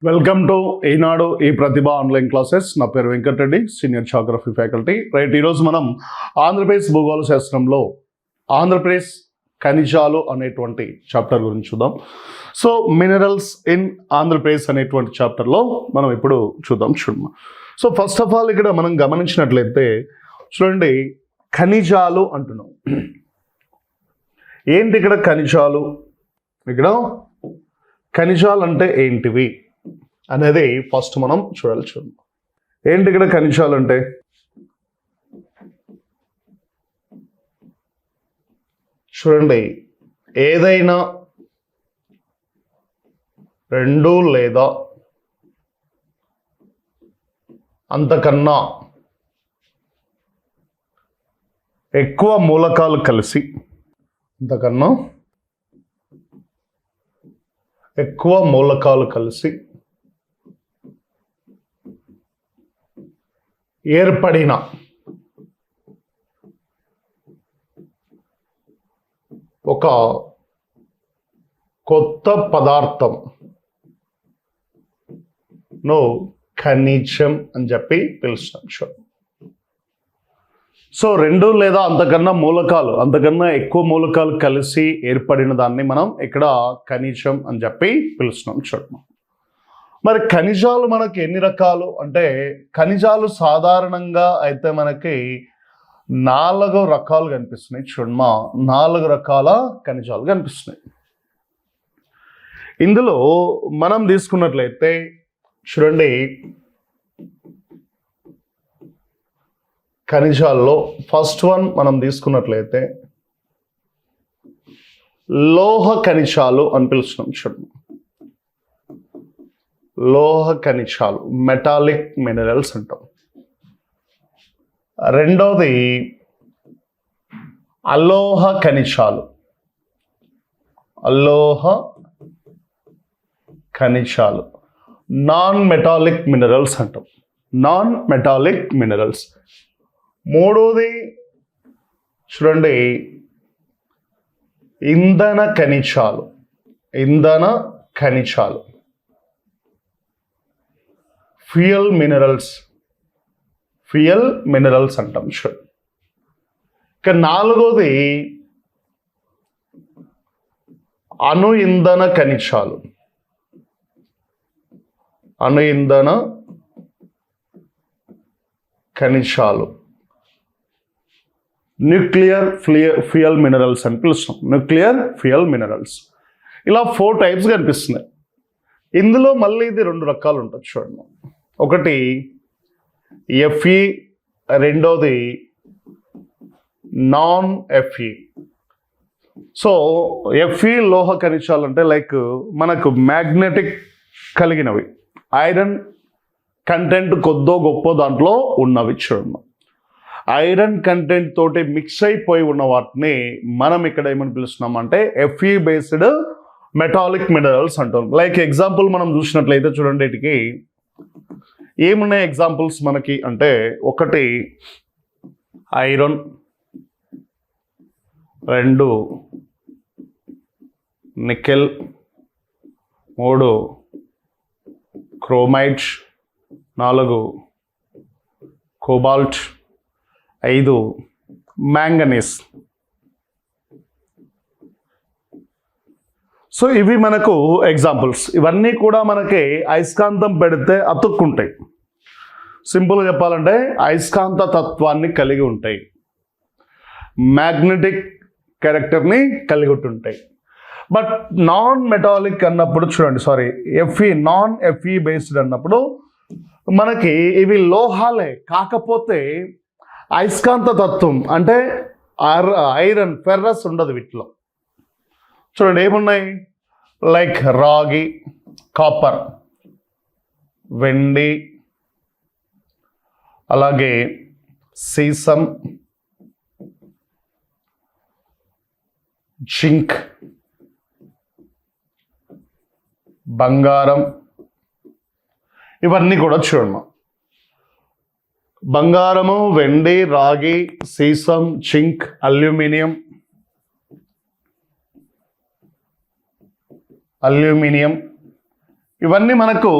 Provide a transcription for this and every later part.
Welcome to ఈనాడు ఈ ప్రతిభ online classes. నా పేరు Venkatareddy, senior geography faculty. Right, ఈరోజు మనం ఆంధ్రప్రదేశ్ భూగోళ శాస్త్రంలో ఆంధ్రప్రదేశ్ ఖనిజాలు అనేటువంటి చాప్టర్ గురించి చూద్దాం. సో మినరల్స్ ఇన్ ఆంధ్రప్రదేశ్ అనేటువంటి చాప్టర్లో మనం ఇప్పుడు చూద్దాం. సో ఫస్ట్ ఆఫ్ ఆల్ ఇక్కడ మనం గమనించినట్లయితే చూడండి, ఖనిజాలు అంటున్నాం. ఏంటి ఇక్కడ ఖనిజాలు? ఇక్కడ ఖనిజాలు అంటే ఏంటివి అనేది ఫస్ట్ మనం చూడాలి. ఏంటి ఇక్కడ ఖనిజాలు అంటే? చూడండి, ఏదైనా రెండు లేదా అంతకన్నా ఎక్కువ మూలకాలు కలిసి ఏర్పడిన ఒక కొత్త పదార్థం ఖనిజం అని చెప్పి పిలుస్తాం. సో రెండు లేదా అంతకన్నా ఎక్కువ మూలకాలు కలిసి ఏర్పడిన దాన్ని మనం ఇక్కడ ఖనిజం అని చెప్పి పిలుస్తున్నాం. చూడండి, మరి ఖనిజాలు మనకి ఎన్ని రకాలు అంటే, ఖనిజాలు సాధారణంగా అయితే మనకి 4 రకాలు కనిపిస్తున్నాయి. చూడమ్మా, 4 రకాల ఖనిజాలు కనిపిస్తున్నాయి. ఇందులో మనం తీసుకున్నట్లయితే చూడండి, ఖనిజాల్లో ఫస్ట్ వన్ మనం తీసుకున్నట్లయితే లోహ ఖనిజాలు అని పిలుస్తున్నాం. చూడండి, లోహ ఖనిజాలు, మెటాలిక్ మినరల్స్ అంటాం. రెండవది అలోహ ఖనిజాలు, నాన్ మెటాలిక్ మినరల్స్ అంటాం. మూడవది చూడండి, ఇంధన ఖనిజాలు, ఫ్యూయల్ మినరల్స్ అంటాం. చూడండి, ఇక నాలుగోది అణు ఇంధన ఖనిజాలు, న్యూక్లియర్ ఫ్యూయల్ మినరల్స్ అని పిలుస్తాం. ఇలా 4 టైప్స్ కనిపిస్తున్నాయి. ఇందులో మళ్ళీ ఇది 2 రకాలు ఉంటుంది. చూడండి, ఒకటి ఎఫ్ఈ, రెండోది నాన్ ఎఫ్ఈ. సో ఎఫ్ఈ లోహ ఖనిజాలు అంటే లైక్ మనకు మ్యాగ్నెటిక్ కలిగినవి, ఐరన్ కంటెంట్ కొద్దో గొప్ప దాంట్లో ఉన్నవి. చూడండి, ఐరన్ కంటెంట్ తోటి మిక్స్ అయిపోయి ఉన్న వాటిని మనం ఇక్కడ ఏమని పిలుస్తున్నాం అంటే ఎఫ్ఈ బేస్డ్ మెటాలిక్ మినరల్స్ అంటాం. లైక్ ఎగ్జాంపుల్ మనం చూసినట్లయితే చూడండి, వీటికి ఏమున్నాయి ఎగ్జాంపుల్స్ మనకి అంటే, ఒకటి iron, 2 nickel, 3 chromite, 4 cobalt, 5 manganese. So ఇవి మనకు ఎగ్జాంపుల్స్. ఇవన్నీ కూడా మనకి అయస్కాంతం పెడితే అతుక్కుంటాయి. సింపుల్గా చెప్పాలంటే అయస్కాంత తత్వాన్ని కలిగి ఉంటాయి, మ్యాగ్నెటిక్ క్యారెక్టర్ని కలిగి ఉంటుంటాయి. బట్ నాన్ మెటాలిక్ అన్నప్పుడు చూడండి, నాన్ ఎఫ్ఈ బేస్డ్ అన్నప్పుడు మనకి ఇవి లోహాలే, కాకపోతే అయస్కాంత తత్వం అంటే ఐరన్, ఫెర్రస్ ఉండదు వీటిలో. చూడండి, ఏమున్నాయి లైక్ రాగి, కాపర్, వెండి, అలాగే సీసం, జింక్, బంగారం. ఇవన్నీ కూడా చూడమ్మా, బంగారము, వెండి, రాగి, సీసం, జింక్, అల్యూమినియం, ఇవన్నీ మనకు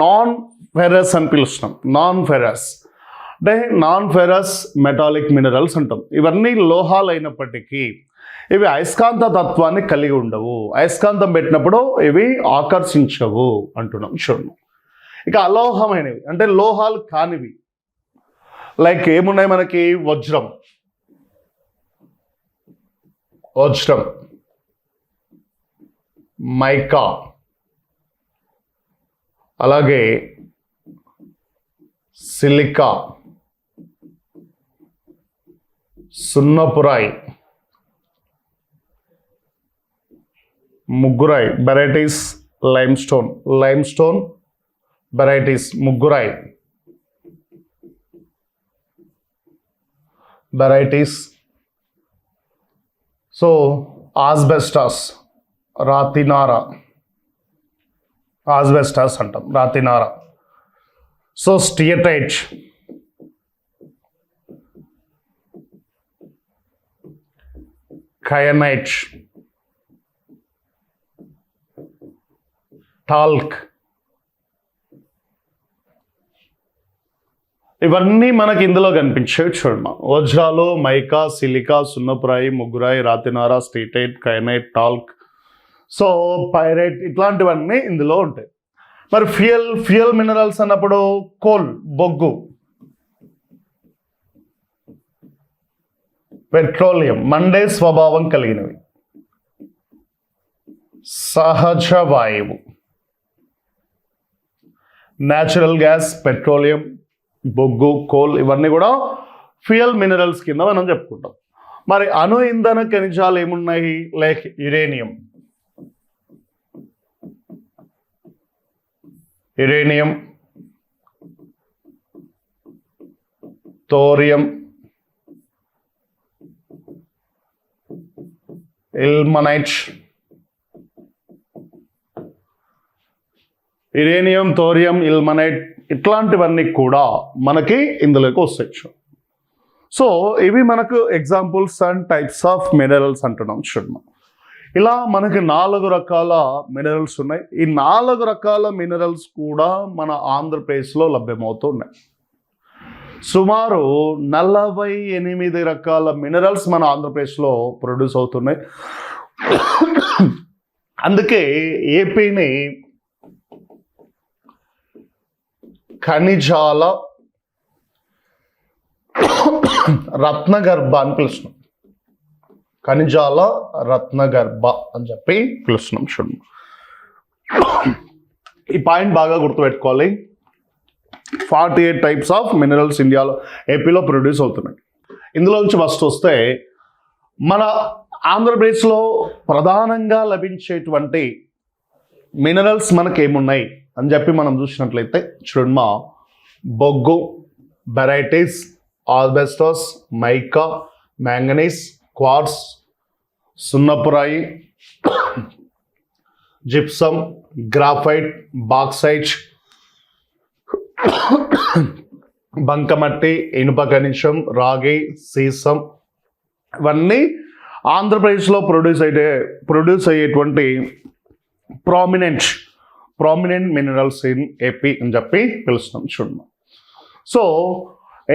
నాన్ ఫెరస్ అని పిలుస్తున్నాం. నాన్ ఫెరస్ అంటే నాన్ ఫెరస్ మెటాలిక్ మినరల్స్ అంటాం. ఇవన్నీ లోహాలు అయినప్పటికీ ఇవి అయస్కాంత తత్వాన్ని కలిగి ఉండవు. అయస్కాంతం పెట్టినప్పుడు ఇవి ఆకర్షించవు అంటున్నాం. చూడండి, ఇక అలోహమైనవి అంటే లోహాలు కానివి లైక్ ఏమున్నాయి మనకి? వజ్రం, మైకా, అలాగే సిలికా, సున్నపురాయి, ముగ్గురాయి, బెరైటీస్, లైమ్స్టోన్ బెరైటీస్, ముగ్గురాయి బెరైటీస్. సో ఆస్బెస్టాస్, రాతినార, ఆస్బెస్టాస్ అంటాం, రాతినార. సో స్టియటైట్, కయనైట్, టాల్క్, ఇవన్నీ మనకి ఇందులో కనిపించేవి. చూడమ్మా, వజ్రాలు, మైకా, సిలికా, సున్నపురాయి, ముగ్గురాయి, రాతినార, steatite, kyanite, talc, so pyrite, ఇట్లాంటివన్నీ ఇందులో ఉంటాయి. మరి ఫ్యూయల్ మినరల్స్ అన్నప్పుడు కోల్, బొగ్గు, పెట్రోలియం, మండే స్వభావం కలిగినవి, సహజ వాయువు, న్యాచురల్ గ్యాస్, పెట్రోలియం, బొగ్గు, కోల్, ఇవన్నీ కూడా ఫ్యూయల్ మినరల్స్ కింద మనం చెప్పుకుంటాం. మరి అణు ఇంధన ఖనిజాలు ఏమున్నాయి? Like uranium, thorium, ilmenite, uranium, thorium, ilmenite, ఇట్లాంటివన్నీ కూడా మనకి ఇందులోకి వస్తాయి. సో ఇవి మనకు examples and types of minerals అంటున్నాం. చూడమ్మా, ఇలా మనకి 4 రకాల మినరల్స్ ఉన్నాయి. ఈ 4 రకాల మినరల్స్ కూడా మన ఆంధ్రప్రదేశ్లో లభ్యమవుతున్నాయి. సుమారు 48 రకాల మినరల్స్ మన ఆంధ్రప్రదేశ్లో ప్రొడ్యూస్ అవుతున్నాయి. అందుకే ఏపీని ఖనిజాల రత్నగర్భ అని పిలుస్తున్నాం. ఖనిజాల రత్నగర్భ అని చెప్పి పిలుస్తున్నాం. చూడండి, ఈ పాయింట్ బాగా గుర్తుపెట్టుకోవాలి. 48 టైప్స్ ఆఫ్ మినరల్స్ ఇండియాలో, ఏపీలో ప్రొడ్యూస్ అవుతున్నాయి. ఇందులో నుంచి ఫస్ట్ వస్తే మన ఆంధ్రప్రదేశ్లో ప్రధానంగా లభించేటువంటి మినరల్స్ మనకి ఏమున్నాయి అని చెప్పి మనం చూసినట్లయితే చూడండి, మా బొగ్గు, barytes, asbestos, mica, manganese, quartz, సున్నపురాయి, జిప్సమ్, గ్రాఫైట్, బాక్సైట్, బంకమట్టి, ఇనుప ఖనిజం, రాగి, సీసం, ఇవన్నీ ఆంధ్రప్రదేశ్లో ప్రొడ్యూస్ అయ్యేటువంటి ప్రామినెంట్ మినరల్స్ ఇన్ ఏపీ అని చెప్పి పిలుస్తున్నాం. చూడండి, సో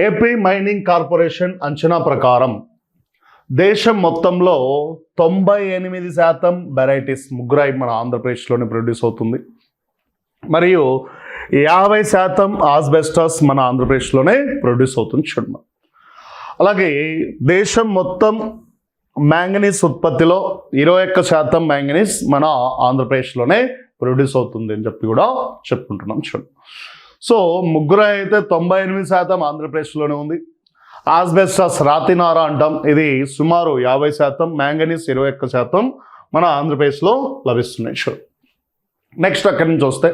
ఏపీ మైనింగ్ కార్పొరేషన్ అంచనా ప్రకారం దేశం మొత్తంలో 98% వెరైటీస్ ముగ్గురాయి మన ఆంధ్రప్రదేశ్లోనే ప్రొడ్యూస్ అవుతుంది. మరియు 50% ఆస్బెస్టాస్ మన ఆంధ్రప్రదేశ్లోనే ప్రొడ్యూస్ అవుతుంది. చూడండి, అలాగే దేశం మొత్తం మ్యాంగనీస్ ఉత్పత్తిలో 21% మ్యాంగనీస్ మన ఆంధ్రప్రదేశ్లోనే ప్రొడ్యూస్ అవుతుంది అని చెప్పి కూడా చెప్పుకుంటున్నాం. చూడండి, సో ముగ్గురాయి అయితే 98% ఆంధ్రప్రదేశ్లోనే ఉంది. ఆస్బెస్టాస్, రాతినార అంటాం, ఇది సుమారు 50%, మ్యాంగనీస్ 21% మన ఆంధ్రప్రదేశ్లో లభిస్తున్నాయి. చూడండి, నెక్స్ట్ అక్కడి నుంచి వస్తే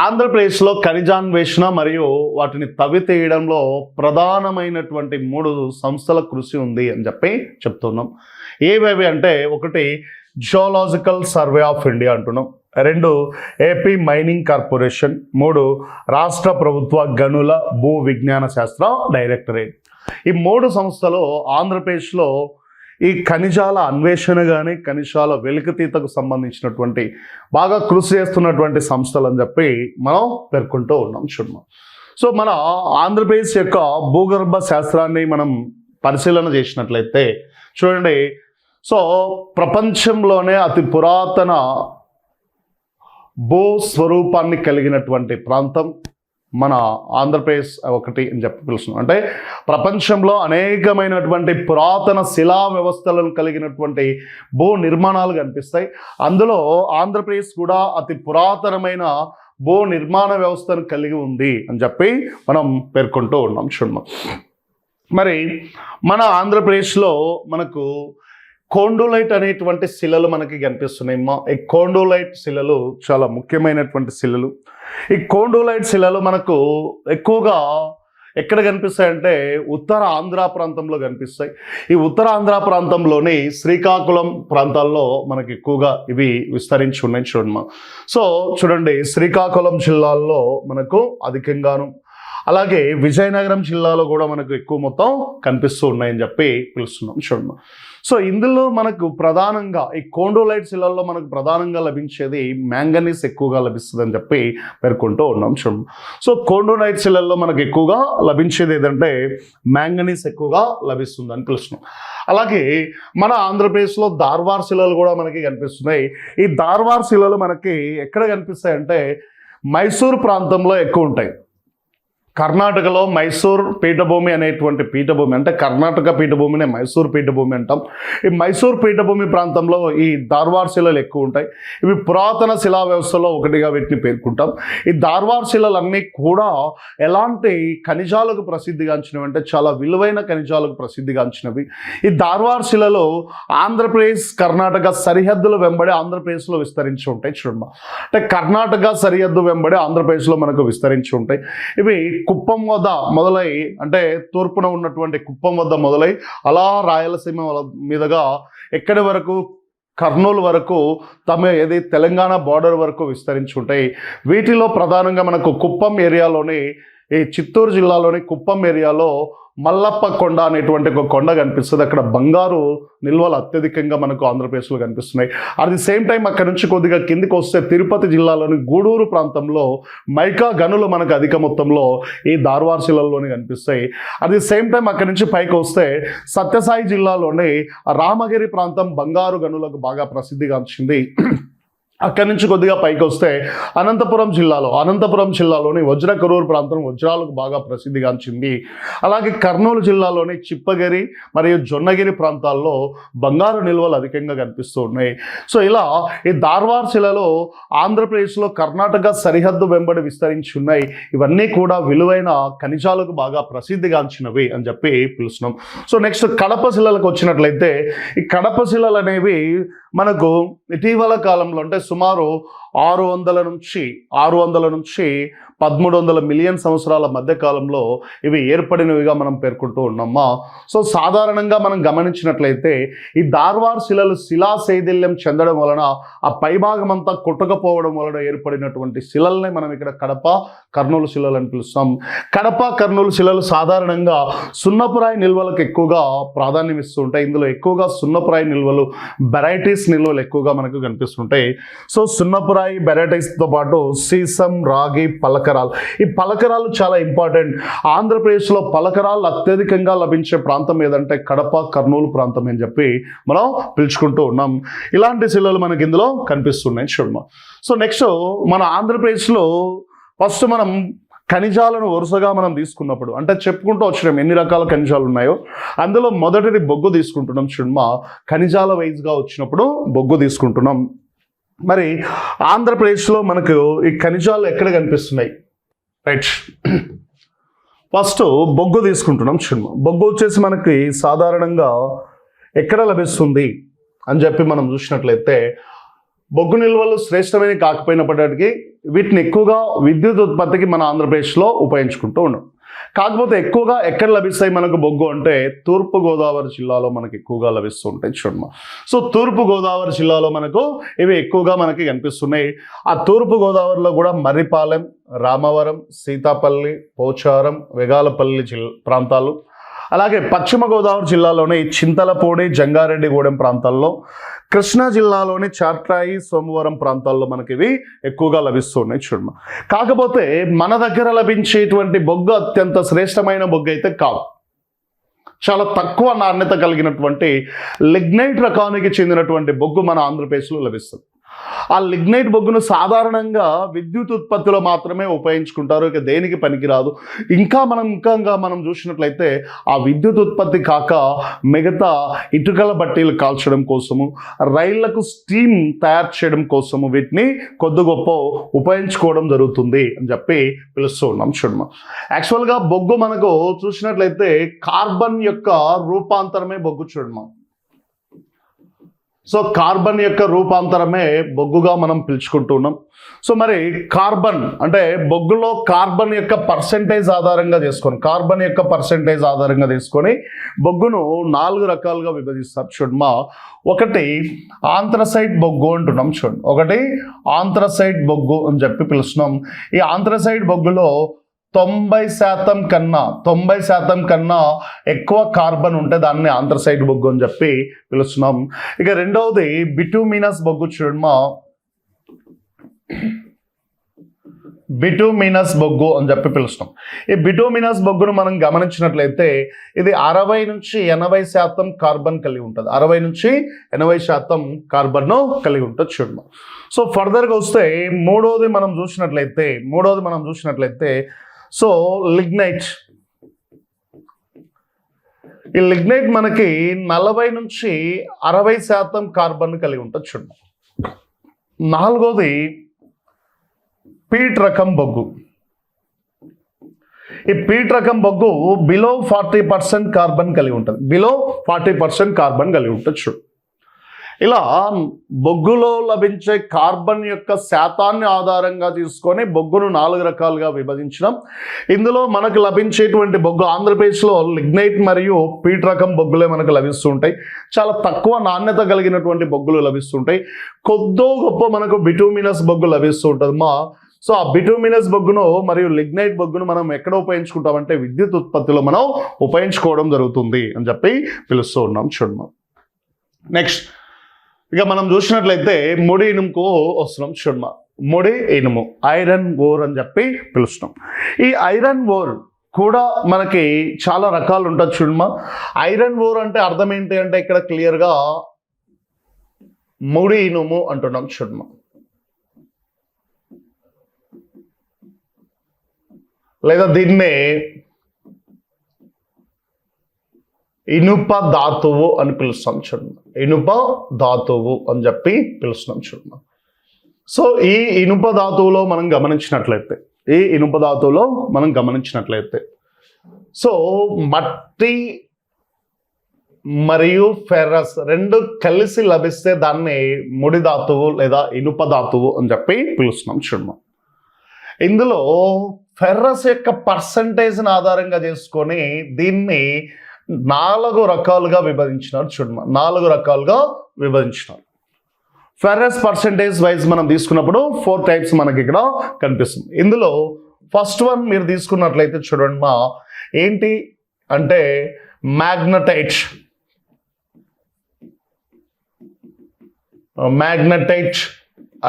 ఆంధ్రప్రదేశ్లో ఖనిజాన్వేషణ మరియు వాటిని తవ్వి తీయడంలో ప్రధానమైనటువంటి 3 సంస్థల కృషి ఉంది అని చెప్పి చెప్తున్నాం. ఏవేవి అంటే, ఒకటి జియోలాజికల్ సర్వే ఆఫ్ ఇండియా అంటున్నాం, 2 ఏపీ మైనింగ్ కార్పొరేషన్, 3 రాష్ట్ర ప్రభుత్వ గనుల భూ విజ్ఞాన శాస్త్ర డైరెక్టరేట్. ఈ 3 సంస్థలు ఆంధ్రప్రదేశ్లో ఈ ఖనిజాల అన్వేషణ కానీ ఖనిజాల వెలికితీతకు సంబంధించినటువంటి బాగా కృషి చేస్తున్నటువంటి సంస్థలు అని చెప్పి మనం పేర్కొంటూ ఉన్నాం చూడమా. సో మన ఆంధ్రప్రదేశ్ యొక్క భూగర్భ శాస్త్రాన్ని మనం పరిశీలన చేసినట్లయితే చూడండి, సో ప్రపంచంలోనే అతి పురాతన భూ స్వరూపాన్ని కలిగినటువంటి ప్రాంతం మన ఆంధ్రప్రదేశ్ ఒకటి అని చెప్పి పిలుస్తున్నాం. అంటే ప్రపంచంలో అనేకమైనటువంటి పురాతన శిలా వ్యవస్థలను కలిగినటువంటి భూ నిర్మాణాలు కనిపిస్తాయి. అందులో ఆంధ్రప్రదేశ్ కూడా అతి పురాతనమైన భూ నిర్మాణ వ్యవస్థను కలిగి ఉంది అని చెప్పి మనం పేర్కొంటూ ఉన్నాం చూడమా. మరి మన ఆంధ్రప్రదేశ్లో మనకు కోండోలైట్ అనేటువంటి శిలలు మనకి కనిపిస్తున్నాయి. ఈ కోండోలైట్ శిలలు చాలా ముఖ్యమైనటువంటి శిలలు. ఈ కోండోలైట్ శిలలు మనకు ఎక్కువగా ఎక్కడ కనిపిస్తాయంటే ఉత్తర ఆంధ్ర ప్రాంతంలో కనిపిస్తాయి. ఈ ఉత్తర ఆంధ్ర ప్రాంతంలోని శ్రీకాకుళం ప్రాంతాల్లో మనకి ఎక్కువగా ఇవి విస్తరించి ఉన్నాయి చూడమ్మా. సో చూడండి, శ్రీకాకుళం జిల్లాల్లో మనకు అధికంగాను, అలాగే విజయనగరం జిల్లాలో కూడా మనకు ఎక్కువ మొత్తం కనిపిస్తూ ఉన్నాయని చెప్పి పిలుస్తున్నాం చూడమ్మా. సో ఇందులో మనకు ప్రధానంగా ఈ కోండోలైట్ శిలల్లో మనకు ప్రధానంగా లభించేది మ్యాంగనీస్ ఎక్కువగా లభిస్తుంది అని చెప్పి పేర్కొంటూ ఉన్నాం చూడమ్మా. సో కోండోలైట్ శిలల్లో మనకు ఎక్కువగా లభించేది ఏదంటే మ్యాంగనీస్ ఎక్కువగా లభిస్తుంది అని పిలుస్తున్నాం. అలాగే మన ఆంధ్రప్రదేశ్లో దార్వార్ శిలలు కూడా మనకి కనిపిస్తున్నాయి. ఈ దార్వార్ శిలలు మనకి ఎక్కడ కనిపిస్తాయంటే మైసూర్ ప్రాంతంలో ఎక్కువ ఉంటాయి. కర్ణాటకలో మైసూర్ పీఠభూమి అనేటువంటి పీఠభూమి, అంటే కర్ణాటక పీఠభూమినే మైసూర్ పీఠభూమి అంటాం. ఈ మైసూర్ పీఠభూమి ప్రాంతంలో ఈ దార్వార్ శిలలు ఎక్కువ ఉంటాయి. ఇవి పురాతన శిలా వ్యవస్థలో ఒకటిగా వీటిని పేర్కొంటాం. ఈ దార్వార్ శిలలన్నీ కూడా ఎలాంటి ఖనిజాలకు ప్రసిద్ధిగాంచినవి అంటే చాలా విలువైన ఖనిజాలకు ప్రసిద్ధిగాంచినవి. ఈ దార్వార్ శిలలు ఆంధ్రప్రదేశ్ కర్ణాటక సరిహద్దుల వెంబడి ఆంధ్రప్రదేశ్లో విస్తరించి ఉంటాయి చూడమ్మా. అంటే కర్ణాటక సరిహద్దు వెంబడి ఆంధ్రప్రదేశ్లో మనకు విస్తరించి ఉంటాయి. ఇవి కుప్పం వద్ద మొదలై, అంటే తూర్పున ఉన్నటువంటి కుప్పం వద్ద మొదలై అలా రాయలసీమ మీదుగా ఎక్కడి వరకు కర్నూలు వరకు తెలంగాణ బార్డర్ వరకు విస్తరించి ఉంటాయి. వీటిలో ప్రధానంగా మనకు కుప్పం ఏరియాలోని, ఈ చిత్తూరు జిల్లాలోని కుప్పం ఏరియాలో మల్లప్ప కొండ అనేటువంటి ఒక కొండ కనిపిస్తుంది. అక్కడ బంగారు నిల్వలు అత్యధికంగా మనకు ఆంధ్రప్రదేశ్లో కనిపిస్తున్నాయి. అట్ ది సేమ్ టైం అక్కడ నుంచి కొద్దిగా కిందికి వస్తే తిరుపతి జిల్లాలోని గూడూరు ప్రాంతంలో మైకా గనులు మనకు అధిక మొత్తంలో ఈ దార్వార్ శిలల్లోనే కనిపిస్తాయి. అట్ ది సేమ్ టైం అక్కడి నుంచి పైకి వస్తే సత్యసాయి జిల్లాలోని రామగిరి ప్రాంతం బంగారు గనులకు బాగా ప్రసిద్ధిగాంచింది. అక్కడి నుంచి కొద్దిగా పైకి వస్తే అనంతపురం జిల్లాలోని వజ్రకరూరు ప్రాంతం వజ్రాలకు బాగా ప్రసిద్ధిగాంచింది. అలాగే కర్నూలు జిల్లాలోని చిప్పగిరి మరియు జొన్నగిరి ప్రాంతాల్లో బంగారు నిల్వలు అధికంగా కనిపిస్తూ ఉన్నాయి. సో ఇలా ఈ దార్వార్ శిలలో ఆంధ్రప్రదేశ్లో కర్ణాటక సరిహద్దు వెంబడి విస్తరించి ఉన్నాయి. ఇవన్నీ కూడా విలువైన ఖనిజాలకు బాగా ప్రసిద్ధిగాంచినవి అని చెప్పి పిలుస్తున్నాం. సో నెక్స్ట్ కడప శిలలకు వచ్చినట్లయితే ఈ కడప శిలలు అనేవి మనకు ఇటీవల కాలంలో, అంటే సుమారు 600 నుంచి 1300 మిలియన్ సంవత్సరాల మధ్య కాలంలో ఇవి ఏర్పడినవిగా మనం పేర్కొంటూ ఉన్నామా. సో సాధారణంగా మనం గమనించినట్లయితే ఈ దార్వార్ శిలలు శిలా శైథిల్యం చెందడం వలన ఆ పైభాగం అంతా కొట్టుకపోవడం వలన ఏర్పడినటువంటి శిలల్ని మనం ఇక్కడ కడప కర్నూలు శిలలు అని పిలుస్తాం. కడప కర్నూలు శిలలు సాధారణంగా సున్నపురాయి నిల్వలకు ఎక్కువగా ప్రాధాన్యం ఇస్తూ ఉంటాయి. ఇందులో ఎక్కువగా సున్నపురాయి నిల్వలు, వెరైటీస్ నిల్వలు ఎక్కువగా మనకు కనిపిస్తుంటాయి. సో సున్నపురాయి వెరైటీస్తో పాటు సీసం, రాగి, పలకరాలు, ఈ పలకరాలు చాలా ఇంపార్టెంట్. ఆంధ్రప్రదేశ్లో పలకరాలు అత్యధికంగా లభించే ప్రాంతం ఏదంటే కడప కర్నూలు ప్రాంతం అని చెప్పి మనం పిలుచుకుంటూ ఉన్నాం. ఇలాంటి శిలలు మనకి ఇందులో కనిపిస్తున్నాయి చూడమ్మా. సో నెక్స్ట్ మన ఆంధ్రప్రదేశ్లో ఫస్ట్ మనం ఖనిజాలను వరుసగా మనం తీసుకున్నప్పుడు, అంటే చెప్పుకుంటూ వచ్చినాం ఎన్ని రకాల ఖనిజాలు ఉన్నాయో. అందులో మొదటిది బొగ్గు తీసుకుంటున్నాం చూడమ్మా. ఖనిజాల వైజ్గా వచ్చినప్పుడు బొగ్గు తీసుకుంటున్నాం. మరి ఆంధ్రప్రదేశ్లో మనకు ఈ ఖనిజాలు ఎక్కడ కనిపిస్తున్నాయి? రైట్, ఫస్ట్ బొగ్గు తీసుకుంటున్నాం చూడమ్మా. బొగ్గు వచ్చేసి మనకి సాధారణంగా ఎక్కడ లభిస్తుంది అని చెప్పి మనం చూసినట్లయితే బొగ్గు నిల్వలు శ్రేష్టమైన కాకపోయినప్పటికీ వీటిని ఎక్కువగా విద్యుత్ ఉత్పత్తికి మన ఆంధ్రప్రదేశ్లో ఉపయోగించుకుంటూ ఉన్నాం. కాకపోతే ఎక్కువగా ఎక్కడ లభిస్తాయి మనకు బొగ్గు అంటే తూర్పుగోదావరి జిల్లాలో మనకి ఎక్కువగా లభిస్తూ ఉంటాయి చూడమ్మా. సో తూర్పుగోదావరి జిల్లాలో మనకు ఇవి ఎక్కువగా మనకి కనిపిస్తున్నాయి. ఆ తూర్పుగోదావరిలో కూడా మర్రిపాలెం, రామవరం, సీతాపల్లి, పోచారం, వెగాలపల్లి ప్రాంతాలు, అలాగే పశ్చిమ గోదావరి జిల్లాలోని చింతలపూడి, జంగారెడ్డిగూడెం ప్రాంతాల్లో, కృష్ణా జిల్లాలోని చాట్రాయి, సోమవరం ప్రాంతాల్లో మనకి ఇవి ఎక్కువగా లభిస్తున్నాయి చూడమ్మా. కాకపోతే మన దగ్గర లభించేటువంటి బొగ్గు అత్యంత శ్రేష్టమైన బొగ్గు అయితే కాదు. చాలా తక్కువ నాణ్యత కలిగినటువంటి లిగ్నైట్ రకానికి చెందినటువంటి బొగ్గు మన ఆంధ్రప్రదేశ్లో లభిస్తుంది. ఆ లిగ్నైట్ బొగ్గును సాధారణంగా విద్యుత్ ఉత్పత్తిలో మాత్రమే ఉపయోగించుకుంటారు, ఇక దేనికి పనికిరాదు. ఇంకా మనం చూసినట్లయితే ఆ విద్యుత్ ఉత్పత్తి కాక మిగతా ఇటుకల బట్టీలు కాల్చడం కోసము, రైళ్లకు స్టీమ్ తయారు చేయడం కోసము వీటిని కొద్ది గొప్ప ఉపయోగించుకోవడం జరుగుతుంది అని చెప్పి పిలుస్తూ ఉన్నాం చూడమ్మా. యాక్చువల్గా బొగ్గు మనకు చూసినట్లయితే కార్బన్ యొక్క రూపాంతరమే బొగ్గు చూడమ్మా. సో కార్బన్ యొక్క రూపాంతరమే బొగ్గుగా మనం పిలుచుకుంటూ ఉన్నాం. సో మరి కార్బన్ అంటే బొగ్గులో కార్బన్ యొక్క పర్సెంటేజ్ ఆధారంగా తీసుకొని బొగ్గును 4 రకాలుగా విభజిస్తారు చూడమ్మా. ఒకటి ఆంథ్రసైట్ బొగ్గు అంటున్నాం చూడండి. ఒకటి ఆంథ్రసైట్ బొగ్గు అని చెప్పి పిలుస్తున్నాం. ఈ ఆంథ్రసైట్ బొగ్గులో 90% కన్నా ఎక్కువ కార్బన్ ఉంటే దాన్ని ఆంథ్రసైట్ బొగ్గు అని చెప్పి పిలుస్తున్నాం. ఇక రెండవది బిటూమినస్ బొగ్గు చూడమ్మా. బిటూమినస్ బొగ్గు అని చెప్పి పిలుస్తున్నాం. ఈ బిటూమినస్ బొగ్గును మనం గమనించినట్లయితే ఇది 60 నుంచి 80% కార్బన్ కలిగి ఉంటుంది. 60 నుంచి 80% కార్బన్ కలిగి ఉంటుంది చూడమ్మా. సో ఫర్దర్గా వస్తే మూడవది మనం చూసినట్లయితే సో లిగ్నైట్. ఈ లిగ్నైట్ మనకి 40 నుంచి 60% కార్బన్ కలిగి ఉంటుంది చూడండి. నాలుగోది పీట్ రకం బొగ్గు. ఈ పీట్ రకం బొగ్గు బిలో 40% కార్బన్ కలిగి ఉంటుంది. చూడు. ఇలా బొగ్గులో లభించే కార్బన్ యొక్క శాతాన్ని ఆధారంగా తీసుకొని బొగ్గును 4 రకాలుగా విభజించడం. ఇందులో మనకు లభించేటువంటి బొగ్గు ఆంధ్రప్రదేశ్లో లిగ్నైట్ మరియు పీట్ రకం బొగ్గులే మనకు లభిస్తుంటాయి. చాలా తక్కువ నాణ్యత కలిగినటువంటి బొగ్గులు లభిస్తుంటాయి. కొద్దో గొప్ప మనకు బిటూమినస్ బొగ్గు లభిస్తూ ఉంటుంది. సో ఆ బిటూమినస్ బొగ్గును మరియు లిగ్నైట్ బొగ్గును మనం ఎక్కడ ఉపయోగించుకుంటామంటే విద్యుత్ ఉత్పత్తిలో మనం ఉపయోగించుకోవడం జరుగుతుంది అని చెప్పి పిలుస్తూ ఉన్నాం చూడమ్మా. నెక్స్ట్ ఇక మనం చూసినట్లయితే ముడి ఇనుముకు వస్తున్నాం చూడమ్మా. ముడి ఇనుము, ఐరన్ ఓర్ అని చెప్పి పిలుస్తున్నాం. ఈ ఐరన్ ఓర్ కూడా మనకి చాలా రకాలు ఉంటుంది చూడమ్మా. ఐరన్ ఓర్ అంటే అర్థం ఏంటి అంటే ఇక్కడ క్లియర్గా ముడి ఇనుము అంటున్నాం చూడమ్మా. లేదా దీన్నే ఇనుప ధాతువు అని పిలుస్తాం చూడమ్మా. ఇనుప ధాతువు అని చెప్పి పిలుస్తున్నాం చూడమ్మా. సో ఈ ఇనుప ధాతువులో మనం గమనించినట్లయితే సో మట్టి మరియు ఫెర్రస్ రెండు కలిసి లభిస్తే దాన్ని ముడి ధాతువు లేదా ఇనుప ధాతువు అని చెప్పి పిలుస్తున్నాం చూడమ్మా. ఇందులో ఫెర్రస్ యొక్క పర్సంటేజ్ని ఆధారంగా చేసుకొని దీన్ని 4 రకాలుగా విభజించినారు చూడమ్మా. 4 రకాలుగా విభజించినారు. ఫెర్రస్ పర్సంటేజ్ వైజ్ మనం తీసుకున్నప్పుడు 4 టైప్స్ మనకి ఇక్కడ కనిపిస్తుంది. ఇందులో ఫస్ట్ వన్ మీరు తీసుకున్నట్లయితే చూడండి ఏంటి అంటే మ్యాగ్నటైట్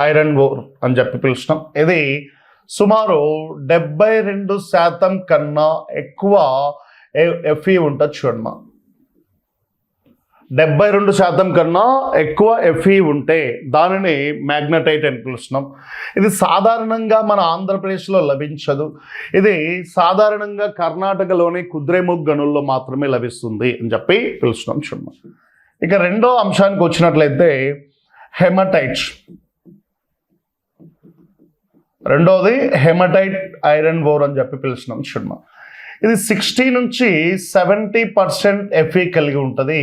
ఐరన్ ఓర్ అని చెప్పి పిలుస్తున్నాం. ఇది సుమారు 72% కన్నా ఎక్కువ ఎఫ్ఈ ఉంటుంది చూడమ్మా. 72% కన్నా ఎక్కువ ఎఫ్ఈ ఉంటే దానిని మ్యాగ్నటైట్ అని పిలుస్తున్నాం. ఇది సాధారణంగా మన ఆంధ్రప్రదేశ్లో లభించదు. ఇది సాధారణంగా కర్ణాటకలోని కుద్రేముఖ్ గనుల్లో మాత్రమే లభిస్తుంది అని చెప్పి పిలుస్తున్నాం చూడమ్మా. ఇక రెండో అంశానికి వచ్చినట్లయితే హెమటైట్. రెండోది హెమటైట్ ఐరన్ ఓర్ అని చెప్పి పిలుస్తున్నాం చూడమ్మా. ఇది 60 నుంచి 70% ఎఫ్ఈ కలిగి ఉంటుంది.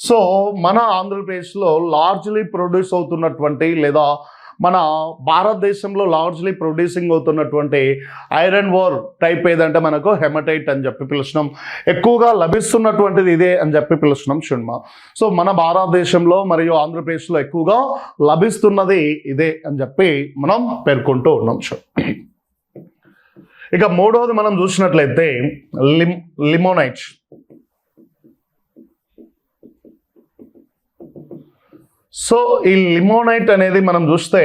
సో మన ఆంధ్రప్రదేశ్లో లార్జ్లీ ప్రొడ్యూస్ అవుతున్నటువంటి లేదా మన భారతదేశంలో లార్జ్లీ ప్రొడ్యూసింగ్ అవుతున్నటువంటి ఐరన్ ఓర్ టైప్ ఏదంటే మనకు హెమటైట్ అని చెప్పి పిలుస్తున్నాం. ఎక్కువగా లభిస్తున్నటువంటిది ఇదే అని చెప్పి పిలుస్తున్నాం చూడమ్మా. సో మన భారతదేశంలో మరియు ఆంధ్రప్రదేశ్లో ఎక్కువగా లభిస్తున్నది ఇదే అని చెప్పి మనం పేర్కొంటూ ఉన్నాం. ఇక మూడవది మనం చూసినట్లయితే లిమోనైట్. సో ఈ లిమోనైట్ అనేది మనం చూస్తే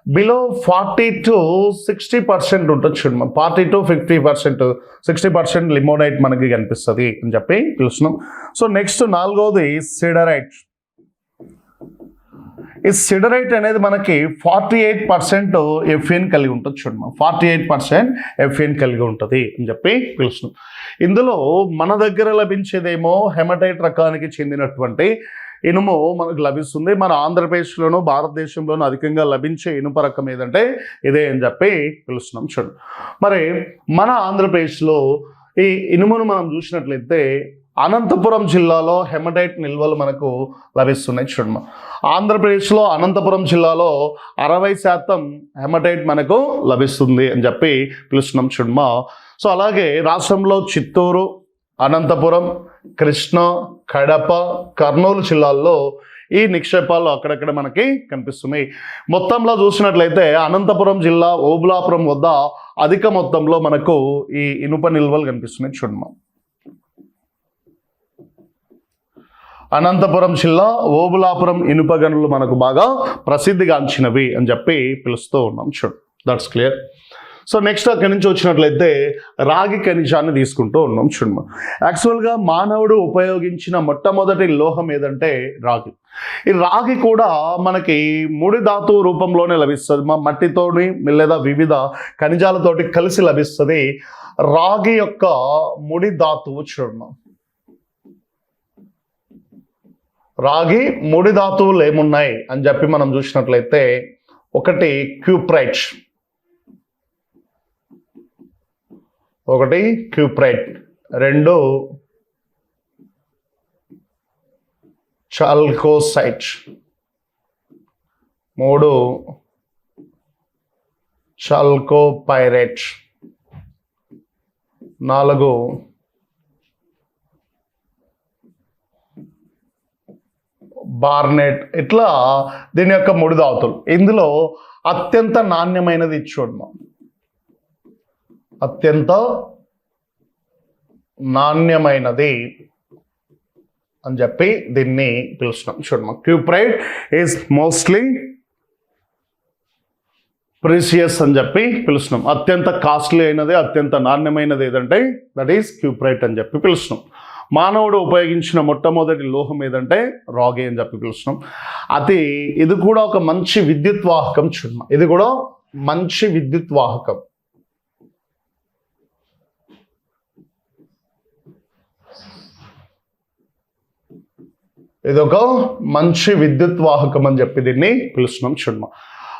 బిలో 40 to 60% ఉంటుంది చూడమ్మా. 40 to 50%, 60% లిమోనైట్ మనకి కనిపిస్తుంది అని చెప్పి పిలుస్తున్నాం. సో నెక్స్ట్ 4వది సిడరైట్. ఈ సిడరైట్ అనేది మనకి 48% ఎఫ్ఏని కలిగి ఉంటుంది చూడమ్మా. 48% ఎఫ్ఏని కలిగి ఉంటుంది అని చెప్పి పిలుస్తున్నాం. ఇందులో మన దగ్గర లభించేదేమో హెమటైట్ రకానికి చెందినటువంటి ఇనుము మనకు లభిస్తుంది. మన ఆంధ్రప్రదేశ్లోను భారతదేశంలోనూ అధికంగా లభించే ఇనుప రకం ఏదంటే ఇదే అని చెప్పి పిలుస్తున్నాం చూడండి. మరి మన ఆంధ్రప్రదేశ్లో ఈ ఇనుమును మనం చూసినట్లయితే అనంతపురం జిల్లాలో హెమటైట్ నిల్వలు మనకు లభిస్తున్నాయి చూడమ్మా. ఆంధ్రప్రదేశ్లో అనంతపురం జిల్లాలో 60% హెమటైట్ మనకు లభిస్తుంది అని చెప్పి పిలుస్తున్నాం చూడమ్మా. సో అలాగే రాష్ట్రంలో చిత్తూరు, అనంతపురం, కృష్ణా, కడప, కర్నూలు జిల్లాల్లో ఈ నిక్షేపాలు అక్కడక్కడ మనకి కనిపిస్తున్నాయి. మొత్తంలో చూసినట్లయితే అనంతపురం జిల్లా ఓబులాపురం వద్ద అధిక మొత్తంలో మనకు ఈ ఇనుప నిల్వలు కనిపిస్తున్నాయి చూడమ్మా. అనంతపురం జిల్లా ఓబులాపురం ఇనుప గనులు మనకు బాగా ప్రసిద్ధిగాంచినవి అని చెప్పి పిలుస్తూ ఉన్నాం చూడు. That's clear. సో నెక్స్ట్ అక్కడి నుంచి వచ్చినట్లయితే రాగి ఖనిజాన్ని తీసుకుంటూ ఉన్నాం చూడమ్మా. యాక్చువల్గా మానవుడు ఉపయోగించిన మొట్టమొదటి లోహం ఏదంటే రాగి. ఈ రాగి కూడా మనకి ముడి ధాతువు రూపంలోనే లభిస్తుంది. మట్టితోని లేదా వివిధ ఖనిజాలతోటి కలిసి లభిస్తుంది. రాగి యొక్క ముడి ధాతువు చూడమ్మా. రాగి ముడి ధాతువులు ఏమున్నాయి అని చెప్పి మనం చూసినట్లయితే ఒకటి క్యూప్రైట్, రెండు చాల్కోసైట్, మూడు చాల్కోపైరేట్, నాలుగు బార్నెట్. ఇట్లా దీని యొక్క ముడి ధాతువులు. ఇందులో అత్యంత నాణ్యమైనది చూడమ్మా. అత్యంత నాణ్యమైనది అని చెప్పి దీన్ని పిలుస్తున్నాం చూడమ్మా. క్యూప్రైట్ ఈజ్ మోస్ట్లీ ప్రీసియస్ అని చెప్పి పిలుస్తున్నాం. అత్యంత కాస్ట్లీ అయినది, అత్యంత నాణ్యమైనది ఏదంటే దట్ ఈస్ క్యూప్రైట్ అని చెప్పి పిలుస్తున్నాం. మానవుడు ఉపయోగించిన మొట్టమొదటి లోహం ఏదంటే రాగి అని చెప్పి పిలుస్తున్నాం. ఇది కూడా ఒక మంచి విద్యుత్ వాహకం చూడమ్మా. ఇది కూడా మంచి విద్యుత్ వాహకం. ఇది ఒక మంచి విద్యుత్ వాహకం అని చెప్పి దీన్ని పిలుస్తున్నాం చూడమ్మా.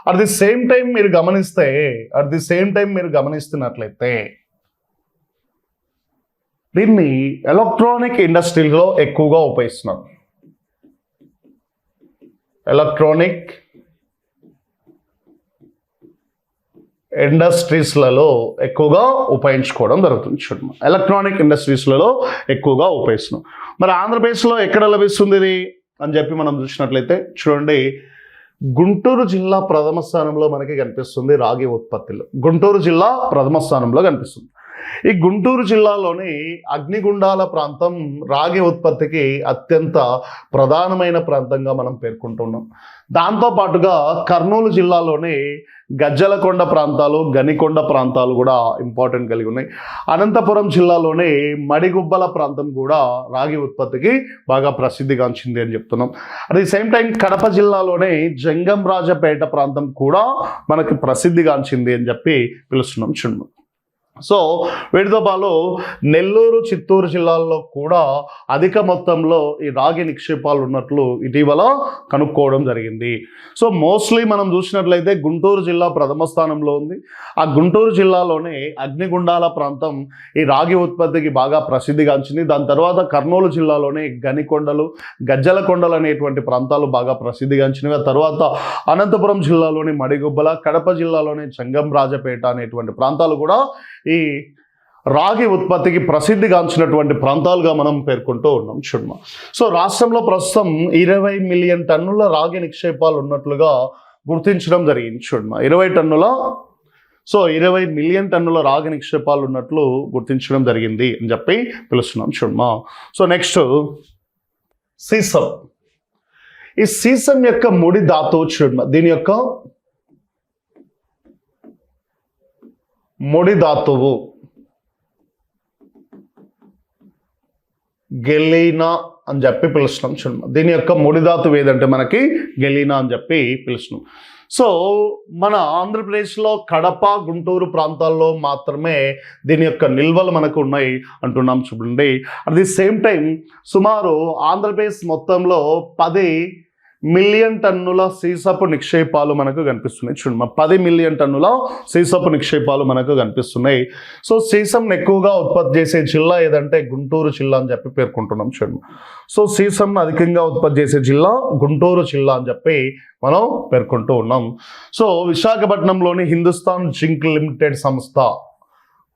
అట్ ది సేమ్ టైం మీరు గమనిస్తున్నట్లయితే దీన్ని ఎలక్ట్రానిక్ ఇండస్ట్రీలో ఎక్కువగా ఉపయోగిస్తున్నారు. ఎలక్ట్రానిక్ ఇండస్ట్రీస్లలో ఎక్కువగా ఉపయోగించుకోవడం జరుగుతుంది చూడమ్మా. ఎలక్ట్రానిక్ ఇండస్ట్రీస్లలో ఎక్కువగా ఉపయోగిస్తున్నాం. మరి ఆంధ్రప్రదేశ్లో ఎక్కడ లభిస్తుంది ఇది అని చెప్పి మనం చూసినట్లయితే చూడండి, గుంటూరు జిల్లా ప్రథమ స్థానంలో మనకి కనిపిస్తుంది రాగి ఉత్పత్తిలో. గుంటూరు జిల్లా ప్రథమ స్థానంలో కనిపిస్తుంది. ఈ గుంటూరు జిల్లాలోని అగ్నిగుండాల ప్రాంతం రాగి ఉత్పత్తికి అత్యంత ప్రధానమైన ప్రాంతంగా మనం పేర్కొంటున్నాం. దాంతోపాటుగా కర్నూలు జిల్లాలోని గజ్జలకొండ ప్రాంతాలు, గనికొండ ప్రాంతాలు కూడా ఇంపార్టెంట్ కలిగి ఉన్నాయి. అనంతపురం జిల్లాలోని మడిగుబ్బల ప్రాంతం కూడా రాగి ఉత్పత్తికి బాగా ప్రసిద్ధిగాంచింది అని చెప్తున్నాం. At the same time Kadapa జిల్లాలోని జంగంరాజపేట ప్రాంతం కూడా మనకి ప్రసిద్ధిగాంచింది అని చెప్పి పిలుస్తున్నాం చూడండి. సో వీటితో పాటు నెల్లూరు, చిత్తూరు జిల్లాల్లో కూడా అధిక మొత్తంలో ఈ రాగి నిక్షేపాలు ఉన్నట్లు ఇటీవల కనుక్కోవడం జరిగింది. సో మోస్ట్లీ మనం చూసినట్లయితే గుంటూరు జిల్లా ప్రథమ స్థానంలో ఉంది. ఆ గుంటూరు జిల్లాలోనే అగ్నిగుండాల ప్రాంతం ఈ రాగి ఉత్పత్తికి బాగా ప్రసిద్ధిగాంచింది. దాని తర్వాత కర్నూలు జిల్లాలోనే గనికొండలు, గజ్జలకొండలు అనేటువంటి ప్రాంతాలు బాగా ప్రసిద్ధిగాంచినవి. ఆ తర్వాత అనంతపురం జిల్లాలోని మడిగుబ్బల, కడప జిల్లాలోని జంగంరాజపేట అనేటువంటి ప్రాంతాలు కూడా ఈ రాగి ఉత్పత్తికి ప్రసిద్ధిగాంచినటువంటి ప్రాంతాలుగా మనం పేర్కొంటూ ఉన్నాం చూడమ్మా. సో రాష్ట్రంలో ప్రస్తుతం 20 మిలియన్ టన్నుల రాగి నిక్షేపాలు ఉన్నట్లుగా గుర్తించడం జరిగింది చూడమ్మా. 20 మిలియన్ టన్నుల రాగి నిక్షేపాలు ఉన్నట్లు గుర్తించడం జరిగింది అని చెప్పి పిలుస్తున్నాం చూడమ్మా. So next sesame. ఈ సీసం యొక్క ముడి ధాతువు చూడమ్మా, దీని యొక్క ముడి ధాతువు గెలీనా అని చెప్పి పిలుస్తున్నాం చూడమ్మా. దీని యొక్క ముడి ధాతువు ఏదంటే మనకి గెలీనా అని చెప్పి పిలుస్తున్నాం. సో మన ఆంధ్రప్రదేశ్లో కడప, గుంటూరు ప్రాంతాల్లో మాత్రమే దీని యొక్క నిల్వలు మనకు ఉన్నాయి అంటున్నాం చూడండి. అట్ ది సేమ్ టైం సుమారు ఆంధ్రప్రదేశ్ మొత్తంలో 10 మిలియన్ టన్నుల సీసపు నిక్షేపాలు మనకు కనిపిస్తున్నాయి చూడమ్మా. 10 మిలియన్ టన్నుల సీసపు నిక్షేపాలు మనకు కనిపిస్తున్నాయి. సో సీసం ఎక్కువగా ఉత్పత్తి చేసే జిల్లా ఏదంటే గుంటూరు జిల్లా అని చెప్పి పేర్కొంటున్నాం చూడమ్మా. సో సీసం అధికంగా ఉత్పత్తి చేసే జిల్లా గుంటూరు జిల్లా అని చెప్పి మనం పేర్కొంటూ ఉన్నాం. సో విశాఖపట్నంలోని హిందుస్థాన్ జింక్ లిమిటెడ్ సంస్థ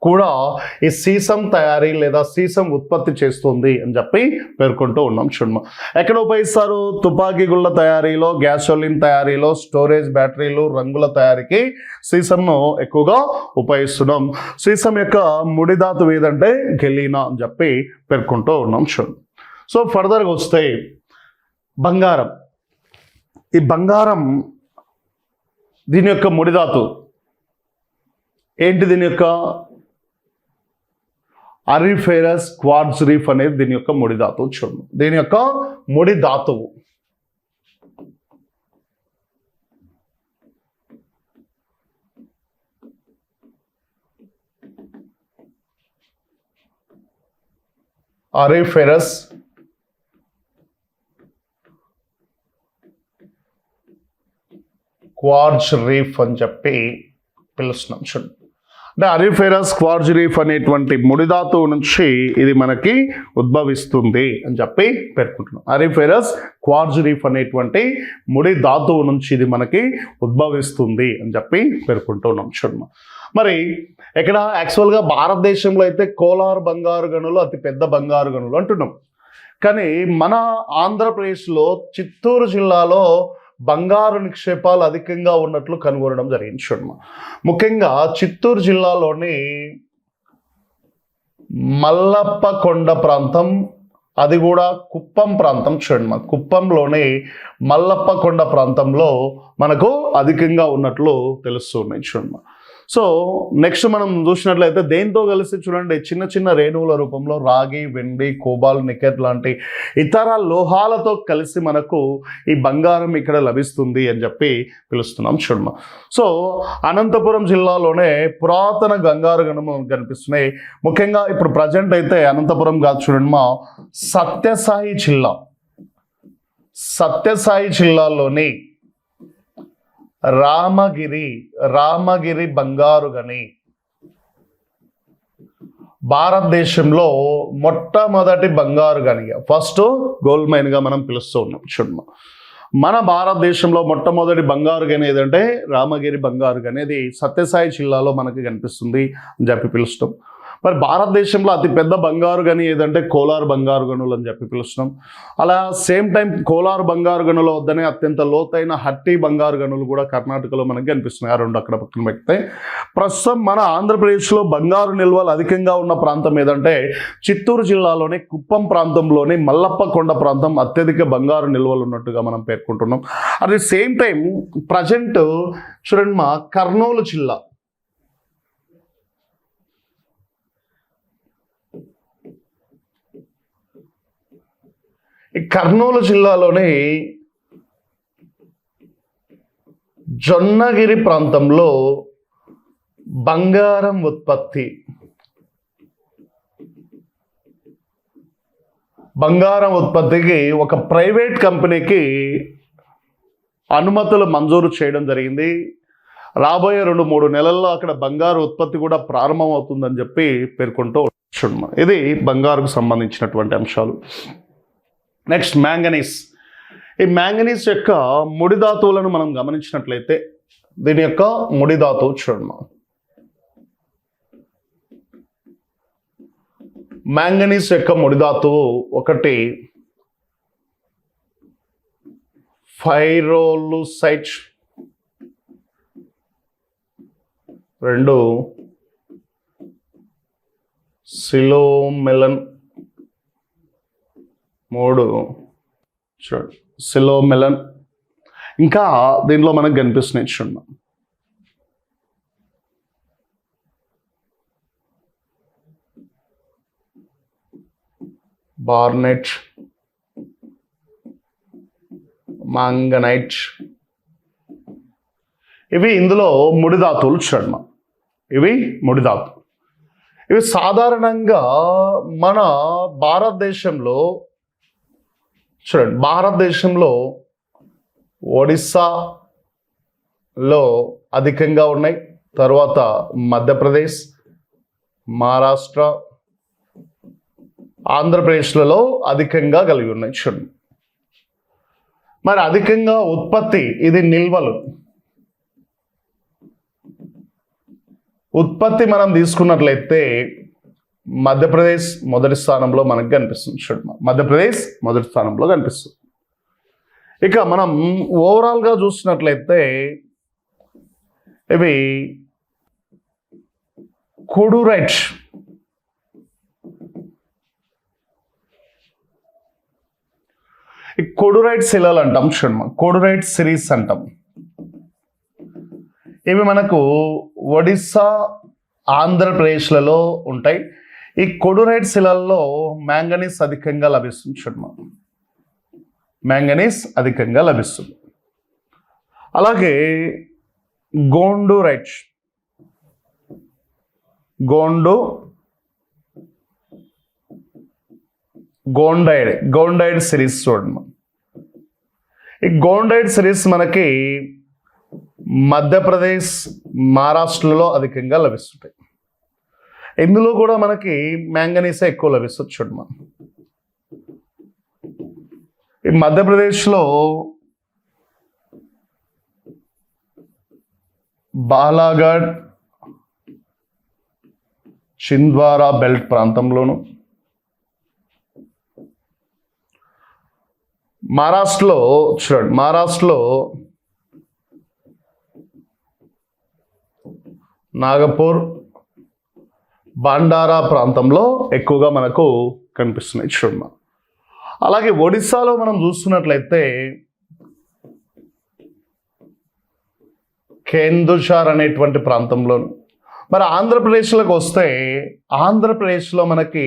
కూడా ఈ సీసం తయారీ లేదా సీసం ఉత్పత్తి చేస్తుంది అని చెప్పి పేర్కొంటూ ఉన్నాం చూడమ్మా. ఎక్కడ ఉపయోగిస్తారు? తుపాకీ గుళ్ళ తయారీలో, గ్యాసోలిన్ తయారీలో, స్టోరేజ్ బ్యాటరీలు, రంగుల తయారీకి సీసంను ఎక్కువగా ఉపయోగిస్తున్నాం. సీసం యొక్క ముడి ధాతువు ఏదంటే గెలీనా అని చెప్పి పేర్కొంటూ ఉన్నాం చూడండి. సో ఫర్దర్గా వస్తే బంగారం. ఈ బంగారం దీని యొక్క ముడి ధాతువు ఏంటి? దీని యొక్క అరిఫెరస్ క్వార్ట్జ్ రీఫ్ అనేది దీని యొక్క ముడి ధాతువు చూడండి. దీని యొక్క ముడి ధాతువు అరిఫెరస్ క్వార్ట్జ్ రీఫ్ అని చెప్పి పిలుస్తున్నాం చూడండి. అంటే అరిఫెరస్ క్వార్ట్జ్ రీఫ్ అనేటువంటి ముడి ధాతువు నుంచి ఇది మనకి ఉద్భవిస్తుంది అని చెప్పి పేర్కొంటున్నాం. అరిఫెరస్ క్వార్ట్జ్ రీఫ్ అనేటువంటి ముడి ధాతువు నుంచి ఇది మనకి ఉద్భవిస్తుంది అని చెప్పి పేర్కొంటున్నాం చూడమ్మా. మరి ఇక్కడ యాక్చువల్గా భారతదేశంలో అయితే కోలార్ బంగారు గనులు అతి పెద్ద బంగారు గనులు అంటున్నాం. కానీ మన ఆంధ్రప్రదేశ్లో చిత్తూరు జిల్లాలో బంగారు నిక్షేపాలు అధికంగా ఉన్నట్లు కనుగొనడం జరిగింది చూడమ్మా. ముఖ్యంగా చిత్తూరు జిల్లాలోని మల్లప్పకొండ ప్రాంతం, అది కూడా కుప్పం ప్రాంతం చూడమ్మా. కుప్పంలోని మల్లప్పకొండ ప్రాంతంలో మనకు అధికంగా ఉన్నట్లు తెలుస్తున్నాయి చూడమ్మా. సో నెక్స్ట్ మనం చూసినట్లయితే దేంతో కలిసి చూడండి, చిన్న చిన్న రేణువుల రూపంలో రాగి, వెండి, కోబాల్, నికెట్ లాంటి ఇతర లోహాలతో కలిసి మనకు ఈ బంగారం ఇక్కడ లభిస్తుంది అని చెప్పి పిలుస్తున్నాం చూడమ్మా. సో అనంతపురం జిల్లాలోనే పురాతన బంగారు గనులు కనిపిస్తున్నాయి. ముఖ్యంగా ఇప్పుడు ప్రజెంట్ అయితే అనంతపురం కాదు చూడమ్మా, సత్యసాయి జిల్లాలోని రామగిరి బంగారు గని భారతదేశంలో మొట్టమొదటి బంగారు గనిగా, ఫస్ట్ గోల్డ్ మైన్ గా మనం పిలుస్తూ ఉన్నాం చూడమ్మా. మన భారతదేశంలో మొట్టమొదటి బంగారు గని ఏదంటే రామగిరి బంగారు గని. ఇది సత్యసాయి జిల్లాలో మనకి కనిపిస్తుంది అని చెప్పి పిలుస్తాం. మరి భారతదేశంలో అతిపెద్ద బంగారు గని ఏదంటే కోలార్ బంగారు గనులు అని చెప్పి పిలుస్తున్నాం. అలా సేమ్ టైం కోలార్ బంగారు గనుల వద్దనే అత్యంత లోతైన హట్టి బంగారు గనులు కూడా కర్ణాటకలో మనకి కనిపిస్తున్నాయి. ఆ రెండు అక్కడ పక్కన పెడితే ప్రస్తుతం మన ఆంధ్రప్రదేశ్లో బంగారు నిల్వలు అధికంగా ఉన్న ప్రాంతం ఏదంటే చిత్తూరు జిల్లాలోని కుప్పం ప్రాంతంలోని మల్లప్పకొండ ప్రాంతం అత్యధిక బంగారు నిల్వలు ఉన్నట్టుగా మనం పేర్కొంటున్నాం. At the same time present చూడండి మా కర్నూలు జిల్లా, ఈ కర్నూలు జిల్లాలోని జొన్నగిరి ప్రాంతంలో బంగారం ఉత్పత్తికి ఒక ప్రైవేట్ కంపెనీకి అనుమతులు మంజూరు చేయడం జరిగింది. రాబోయే 2-3 నెలల్లో అక్కడ బంగారు ఉత్పత్తి కూడా ప్రారంభమవుతుందని చెప్పి పేర్కొంటూ చూడమ్మా. ఇది బంగారుకు సంబంధించినటువంటి అంశాలు. Next manganese. ఈ మ్యాంగనీస్ యొక్క ముడి ధాతువులను మనం గమనించినట్లయితే దీని యొక్క ముడి ధాతువు చూడమ్మా. మ్యాంగనీస్ యొక్క ముడి ధాతువు ఒకటి ఫైరోలుసైట్, 2 సిలోమెలన్, 3 చూడండి సిలోమెలన్, ఇంకా దీనిలో మనకు కనిపిస్తున్నాయి చూడండి. బార్నెట్, మాంగనైట్, ఇవి ఇందులో ముడి ధాతువులు చూడండి. ఇవి ముడి ధాతువులు. ఇవి సాధారణంగా మన భారతదేశంలో చూడండి, భారతదేశంలో ఒడిస్సాలో అధికంగా ఉన్నాయి, తర్వాత మధ్యప్రదేశ్, మహారాష్ట్ర, ఆంధ్రప్రదేశ్లలో అధికంగా కలిగి ఉన్నాయి చూడండి. మరి అధికంగా ఉత్పత్తి, ఇది నిల్వలు, ఉత్పత్తి మనం తీసుకున్నట్లయితే మధ్యప్రదేశ్ మొదటి స్థానంలో మనకు కనిపిస్తుంది చూడండి. మధ్యప్రదేశ్ మొదటి స్థానంలో కనిపిస్తుంది. ఇక మనం ఓవరాల్గా చూసినట్లయితే ఇవి కొడురైట్, ఈ కొడురైట్ శిలలు అంటాం చూడమ్మా, కొడురైట్ సిరీస్ అంటాం. ఇవి మనకు ఒడిస్సా, ఆంధ్రప్రదేశ్లలో ఉంటాయి. ఈ కొడురైట్ శిలల్లో మ్యాంగనీస్ అధికంగా లభిస్తుంది చూడమ్మా, మ్యాంగనీస్ అధికంగా లభిస్తుంది. అలాగే గోండోరైట్, గోండైడ్ సిరీస్ చూడండి. ఈ గోండైడ్ సిరీస్ మనకి మధ్యప్రదేశ్, మహారాష్ట్రలో అధికంగా లభిస్తుంటాయి. ఇందులో కూడా మనకి మ్యాంగనీసే ఎక్కువ లభిస్తుంది చూడమ్మా. ఈ మధ్యప్రదేశ్లో బాలాఘాట్, చింద్వారా బెల్ట్ ప్రాంతంలోను, మహారాష్ట్రలో చూడండి, మహారాష్ట్రలో నాగపూర్, బాండారా ప్రాంతంలో ఎక్కువగా మనకు కనిపిస్తున్నాయి చూడమ్మా. అలాగే ఒడిస్సాలో మనం చూస్తున్నట్లయితే కేందుఝార్ అనేటువంటి ప్రాంతంలోను. మరి ఆంధ్రప్రదేశ్లోకి వస్తే ఆంధ్రప్రదేశ్లో మనకి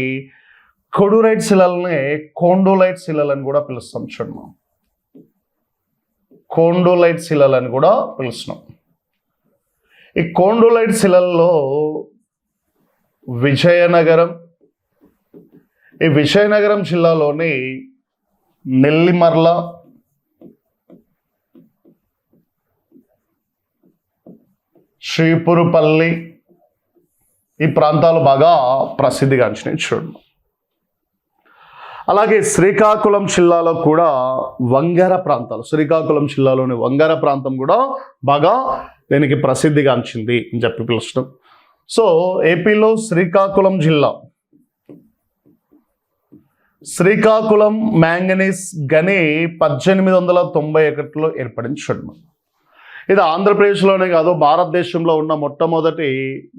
కొడురైట్ శిలల్ని కోండోలైట్ శిలలు అని కూడా పిలుస్తాం చూడమ్మా, కోండోలైట్ శిలలు అని కూడా పిలుస్తున్నాం. ఈ కోండోలైట్ శిలల్లో విజయనగరం, ఈ విజయనగరం జిల్లాలోని నెల్లిమర్ల, శ్రీపురపల్లి, ఈ ప్రాంతాలు బాగా ప్రసిద్ధిగాంచినాయి చూడండి. అలాగే శ్రీకాకుళం జిల్లాలో కూడా వంగర ప్రాంతాలు, శ్రీకాకుళం జిల్లాలోని వంగర ప్రాంతం కూడా బాగా దీనికి ప్రసిద్ధిగాంచింది అని చెప్పి పిలుస్తాం. సో ఏపీలో శ్రీకాకుళం జిల్లా, శ్రీకాకుళం మ్యాంగనీస్ గని 1891లో ఏర్పడింది చూడమ్మా. ఇది ఆంధ్రప్రదేశ్లోనే కాదు, భారతదేశంలో ఉన్న మొట్టమొదటి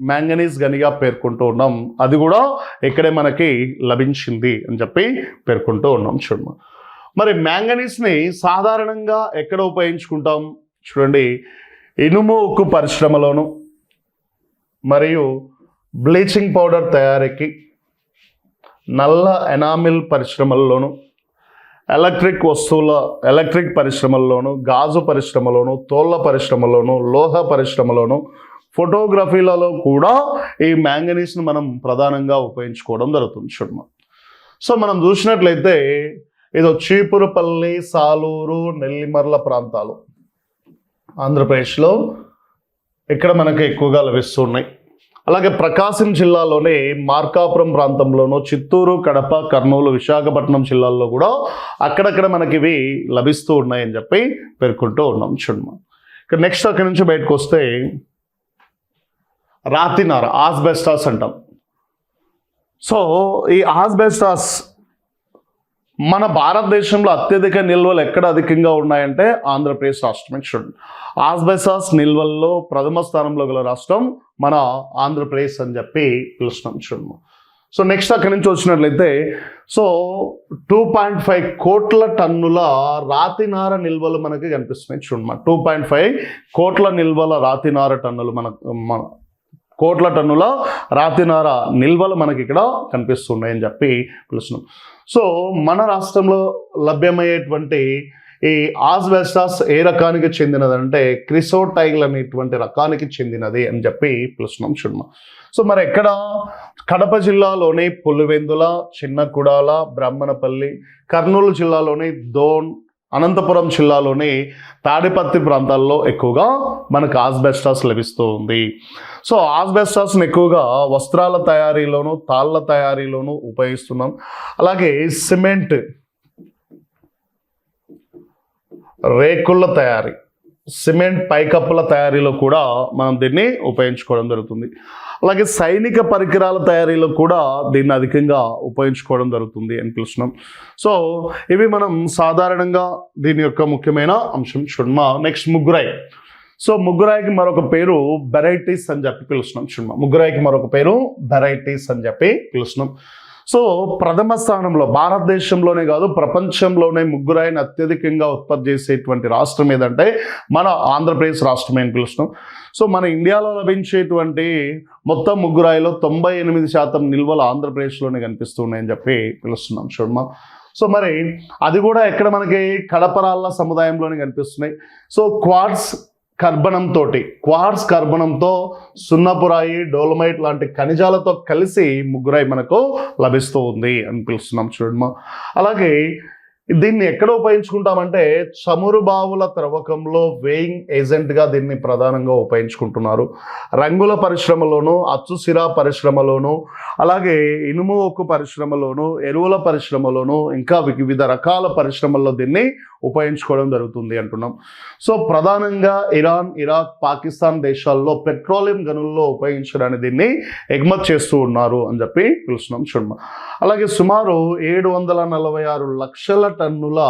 మ్యాంగనీస్ గనిగా పేర్కొంటూ ఉన్నాం. అది కూడా ఇక్కడే మనకి లభించింది అని చెప్పి పేర్కొంటూ ఉన్నాం చూడమ్మా. మరి మ్యాంగనీస్ని సాధారణంగా ఎక్కడ ఉపయోగించుకుంటాం చూడండి, ఇనుము ఉక్కు పరిశ్రమలోను, మరియు బ్లీచింగ్ పౌడర్ తయారీకి, నల్ల ఎనామిల్ పరిశ్రమల్లోను, ఎలక్ట్రిక్ పరిశ్రమల్లోను, గాజు పరిశ్రమలోను, తోళ్ల పరిశ్రమలోను, లోహ పరిశ్రమలోను, ఫోటోగ్రఫీలలో కూడా ఈ మ్యాంగనీస్ను మనం ప్రధానంగా ఉపయోగించుకోవడం జరుగుతుంది చూడమ్మా. సో మనం చూసినట్లయితే ఇది చీపురుపల్లి, సాలూరు, నెల్లిమర్ల ప్రాంతాలు ఆంధ్రప్రదేశ్లో ఇక్కడ మనకు ఎక్కువగా లభిస్తున్నాయి. అలాగే ప్రకాశం జిల్లాలోనే మార్కాపురం ప్రాంతంలోనూ, చిత్తూరు, కడప, కర్నూలు, విశాఖపట్నం జిల్లాల్లో కూడా అక్కడక్కడ మనకి ఇవి లభిస్తూ ఉన్నాయని చెప్పి పేర్కొంటూ ఉన్నాం చూడమ్మా. ఇక నెక్స్ట్ అక్కడి నుంచి బయటకు వస్తే రాతినార, ఆస్బెస్టాస్ అంటాం. సో ఈ ఆస్బెస్టాస్ మన భారతదేశంలో అత్యధిక నిల్వలు ఎక్కడ అధికంగా ఉన్నాయంటే ఆంధ్రప్రదేశ్ రాష్ట్రమే చూడండి. ఆస్బెస్టాస్ నిల్వల్లో ప్రథమ స్థానంలో గల రాష్ట్రం మన ఆంధ్రప్రదేశ్ అని చెప్పి పిలుస్తున్నాం చూడమ్మా. సో నెక్స్ట్ అక్కడి నుంచి వచ్చినట్లయితే సో 2.5 కోట్ల టన్నుల రాతినార నిల్వలు మనకి కనిపిస్తున్నాయి చూడమ్మా. 2.5 కోట్ల నిల్వల రాతినార టన్నులు కోట్ల టన్నుల రాతినార నిల్వలు మనకి ఇక్కడ కనిపిస్తున్నాయని చెప్పి పిలుస్తున్నాం. సో మన రాష్ట్రంలో లభ్యమయ్యేటువంటి ఈ ఆస్బెస్టాస్ ఏ రకానికి చెందినది అంటే క్రిసోటైల్ అనేటువంటి రకానికి చెందినది అని చెప్పి పిలుస్తున్నాం చూడమ్మా. సో మరి ఎక్కడ కడప జిల్లాలోని పులివెందుల, చిన్న కుడాల, బ్రహ్మణపల్లి, కర్నూలు జిల్లాలోని దోన్, అనంతపురం జిల్లాలోని తాడిపత్రి ప్రాంతాల్లో ఎక్కువగా మనకు ఆస్బెస్టాస్ లభిస్తూ ఉంది. సో ఆస్బెస్టాస్ని ఎక్కువగా వస్త్రాల తయారీలోను, తాళ్ళ తయారీలోను ఉపయోగిస్తున్నాం. అలాగే సిమెంట్, రేకుల తయారీ, సిమెంట్ పైకప్పుల తయారీలో కూడా మనం దీన్ని ఉపయోగించుకోవడం జరుగుతుంది. అలాగే సైనిక పరికరాల తయారీలో కూడా దీన్ని అధికంగా ఉపయోగించుకోవడం జరుగుతుంది అని పిలుస్తున్నాం. సో ఇవి మనం సాధారణంగా దీని యొక్క ముఖ్యమైన అంశం చూడమ్మా. నెక్స్ట్ ముగ్గురాయి. సో ముగ్గురాయికి మరొక పేరు బెరైటీస్ అని చెప్పి పిలుస్తున్నాం చూడమ్మా. ముగ్గురాయికి మరొక పేరు బెరైటీస్ అని చెప్పి పిలుస్తున్నాం. సో ప్రథమ స్థానంలో భారతదేశంలోనే కాదు ప్రపంచంలోనే ముగ్గురాయిని అత్యధికంగా ఉత్పత్తి చేసేటువంటి రాష్ట్రం ఏదంటే మన ఆంధ్రప్రదేశ్ రాష్ట్రమే అని పిలుస్తున్నాం. సో మన ఇండియాలో లభించేటువంటి మొత్తం ముగ్గురాయిలో 98% నిల్వలు ఆంధ్రప్రదేశ్లోనే కనిపిస్తున్నాయని చెప్పి పిలుస్తున్నాం చూడమ్మా. సో మరి అది కూడా ఎక్కడ మనకి కడపరాళ్ళ సముదాయంలోనే కనిపిస్తున్నాయి. సో క్వార్ట్స్ కార్బనంతో సున్నపురాయి, డోలమైట్ లాంటి ఖనిజాలతో కలిసి ముగ్గురాయి మనకు లభిస్తూ ఉంది అని పిలుస్తున్నాం చూడమ్మా. అలాగే దీన్ని ఎక్కడ ఉపయోగించుకుంటామంటే చమురు బావుల త్రవ్వకంలో వేయింగ్ ఏజెంట్గా దీన్ని ప్రధానంగా ఉపయోగించుకుంటున్నారు. రంగుల పరిశ్రమలోను, అచ్చుసిరా పరిశ్రమలోను, అలాగే ఇనుము ఉక్కు పరిశ్రమలోను, ఎరువుల పరిశ్రమలోను, ఇంకా వివిధ రకాల పరిశ్రమల్లో దీన్ని ఉపయోగించుకోవడం జరుగుతుంది అంటున్నాం. సో ప్రధానంగా ఇరాన్, ఇరాక్, పాకిస్తాన్ దేశాల్లో పెట్రోలియం గనుల్లో ఉపయోగించడానికి దీన్ని ఎగుమతి చేస్తూ ఉన్నారు అని చెప్పి పిలుస్తున్నాం చూడమ్మా. అలాగే సుమారు 746 లక్షల టన్నుల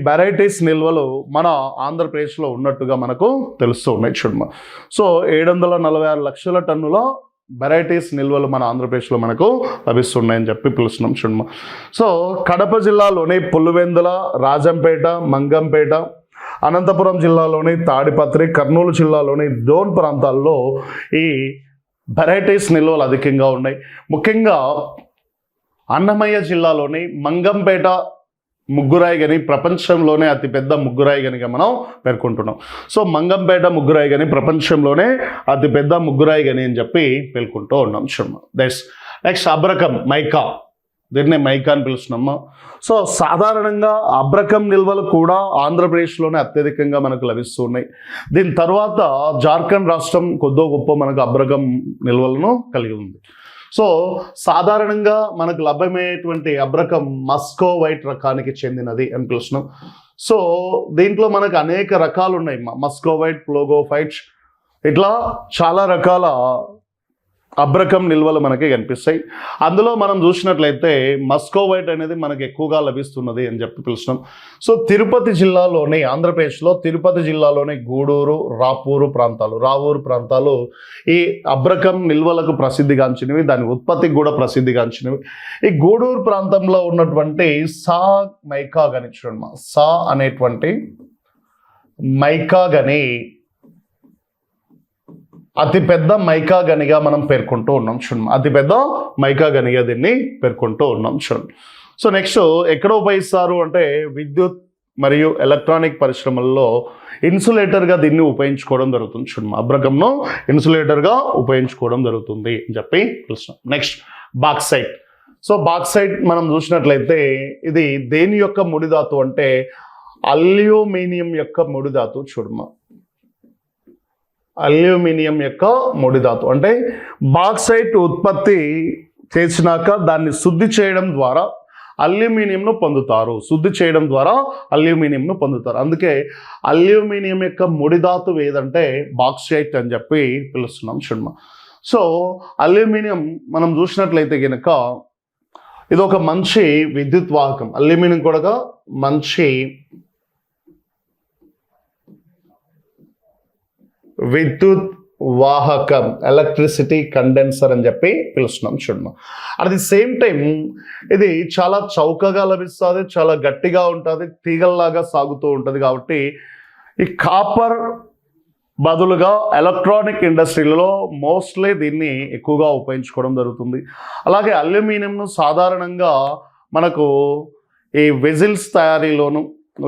బెరైటీస్ నిల్వలు మన ఆంధ్రప్రదేశ్లో ఉన్నట్టుగా మనకు తెలుస్తూ ఉన్నాయి చూడమ్మా. సో 746 లక్షల టన్నుల వెరైటీస్ నిల్వలు మన ఆంధ్రప్రదేశ్లో మనకు లభిస్తున్నాయని చెప్పి పిలుస్తున్నాం చూడమ్మా. సో కడప జిల్లాలోని పులివెందుల, రాజంపేట, మంగంపేట, అనంతపురం జిల్లాలోని తాడిపత్రి, కర్నూలు జిల్లాలోని దోన్ ప్రాంతాల్లో ఈ వెరైటీస్ నిల్వలు అధికంగా ఉన్నాయి. ముఖ్యంగా అన్నమయ్య జిల్లాలోని మంగంపేట ముగ్గురాయి గని ప్రపంచంలోనే అతిపెద్ద ముగ్గురాయి గనిగా మనం పేర్కొంటున్నాం. సో మంగంపేట ముగ్గురాయి గని ప్రపంచంలోనే అతిపెద్ద ముగ్గురాయి గని అని చెప్పి పేర్కొంటూ ఉన్నాం చూడమ్మా. నెక్స్ట్ అబ్రకం, మైకా, దీన్నే మైకా అని పిలుస్తున్నాము. సో సాధారణంగా అబ్రకం నిల్వలు కూడా ఆంధ్రప్రదేశ్లోనే అత్యధికంగా మనకు లభిస్తూ ఉన్నాయి. దీని తర్వాత జార్ఖండ్ రాష్ట్రం కొద్దో గొప్ప మనకు అబ్రకం నిల్వలను కలిగి ఉంది. సో సాధారణంగా మనకు లభ్యమయ్యేటువంటి అబ్రకం మస్కోవైట్ రకానికి చెందినది అని పిలుస్తున్నాం. సో దీంట్లో మనకు అనేక రకాలు ఉన్నాయి. మస్కోవైట్, ప్లోగోఫైట్, ఇట్లా చాలా రకాల అబ్రకం నిల్వలు మనకి కనిపిస్తాయి. అందులో మనం చూసినట్లయితే మస్కోవైట్ అనేది మనకి ఎక్కువగా లభిస్తున్నది అని చెప్పి పిలుస్తున్నాం. సో తిరుపతి జిల్లాలోని, ఆంధ్రప్రదేశ్లో తిరుపతి జిల్లాలోని గూడూరు, రావూరు ప్రాంతాలు ఈ అబ్రకం నిల్వలకు ప్రసిద్ధిగాంచినవి, దాని ఉత్పత్తికి కూడా ప్రసిద్ధిగాంచినవి. ఈ గూడూరు ప్రాంతంలో ఉన్నటువంటి సా మైకా గని చూడమ్మా. సా అనేటువంటి మైకా గని అతిపెద్ద మైకా గనిగా మనం పేర్కొంటూ ఉన్నాం చూడండి. అతిపెద్ద మైకా గనిగా దీన్ని పేర్కొంటూ ఉన్నాం చూడండి. సో నెక్స్ట్ ఎక్కడ ఉపయోగిస్తారు అంటే విద్యుత్ మరియు ఎలక్ట్రానిక్ పరిశ్రమల్లో ఇన్సులేటర్గా దీన్ని ఉపయోగించుకోవడం జరుగుతుంది చూడండి. అబ్రకంను ఇన్సులేటర్గా ఉపయోగించుకోవడం జరుగుతుంది అని చెప్పి పిలుస్తున్నాం. Next bauxite. సో బాక్సైట్ మనం చూసినట్లయితే ఇది దేని యొక్క ముడిధాతు అంటే అల్యూమినియం యొక్క ముడిధాతు చూడమ్మా. అల్యూమినియం యొక్క ముడిధాతు అంటే బాక్సైట్ ఉత్పత్తి చేసినాక దాన్ని శుద్ధి చేయడం ద్వారా అల్యూమినియంను పొందుతారు. అందుకే అల్యూమినియం యొక్క ముడిధాతు ఏదంటే బాక్సైట్ అని చెప్పి పిలుస్తున్నాం చూడమ్మా. సో అల్యూమినియం మనం చూసినట్లయితే కనుక ఇది ఒక మంచి విద్యుత్ వాహకం. అల్యూమినియం కూడా మంచి విద్యుత్ వాహకం, ఎలక్ట్రిసిటీ కండెన్సర్ అని చెప్పి పిలుస్తున్నాం చూడమ్మా. అట్ ది సేమ్ టైం ఇది చాలా చౌకగా లభిస్తుంది, చాలా గట్టిగా ఉంటుంది, తీగల్లాగా సాగుతూ ఉంటుంది. కాబట్టి ఈ కాపర్ బదులుగా ఎలక్ట్రానిక్ ఇండస్ట్రీలలో మోస్ట్లీ దీన్ని ఎక్కువగా ఉపయోగించుకోవడం జరుగుతుంది. అలాగే అల్యూమినియంను సాధారణంగా మనకు ఈ వెజిల్స్ తయారీలోను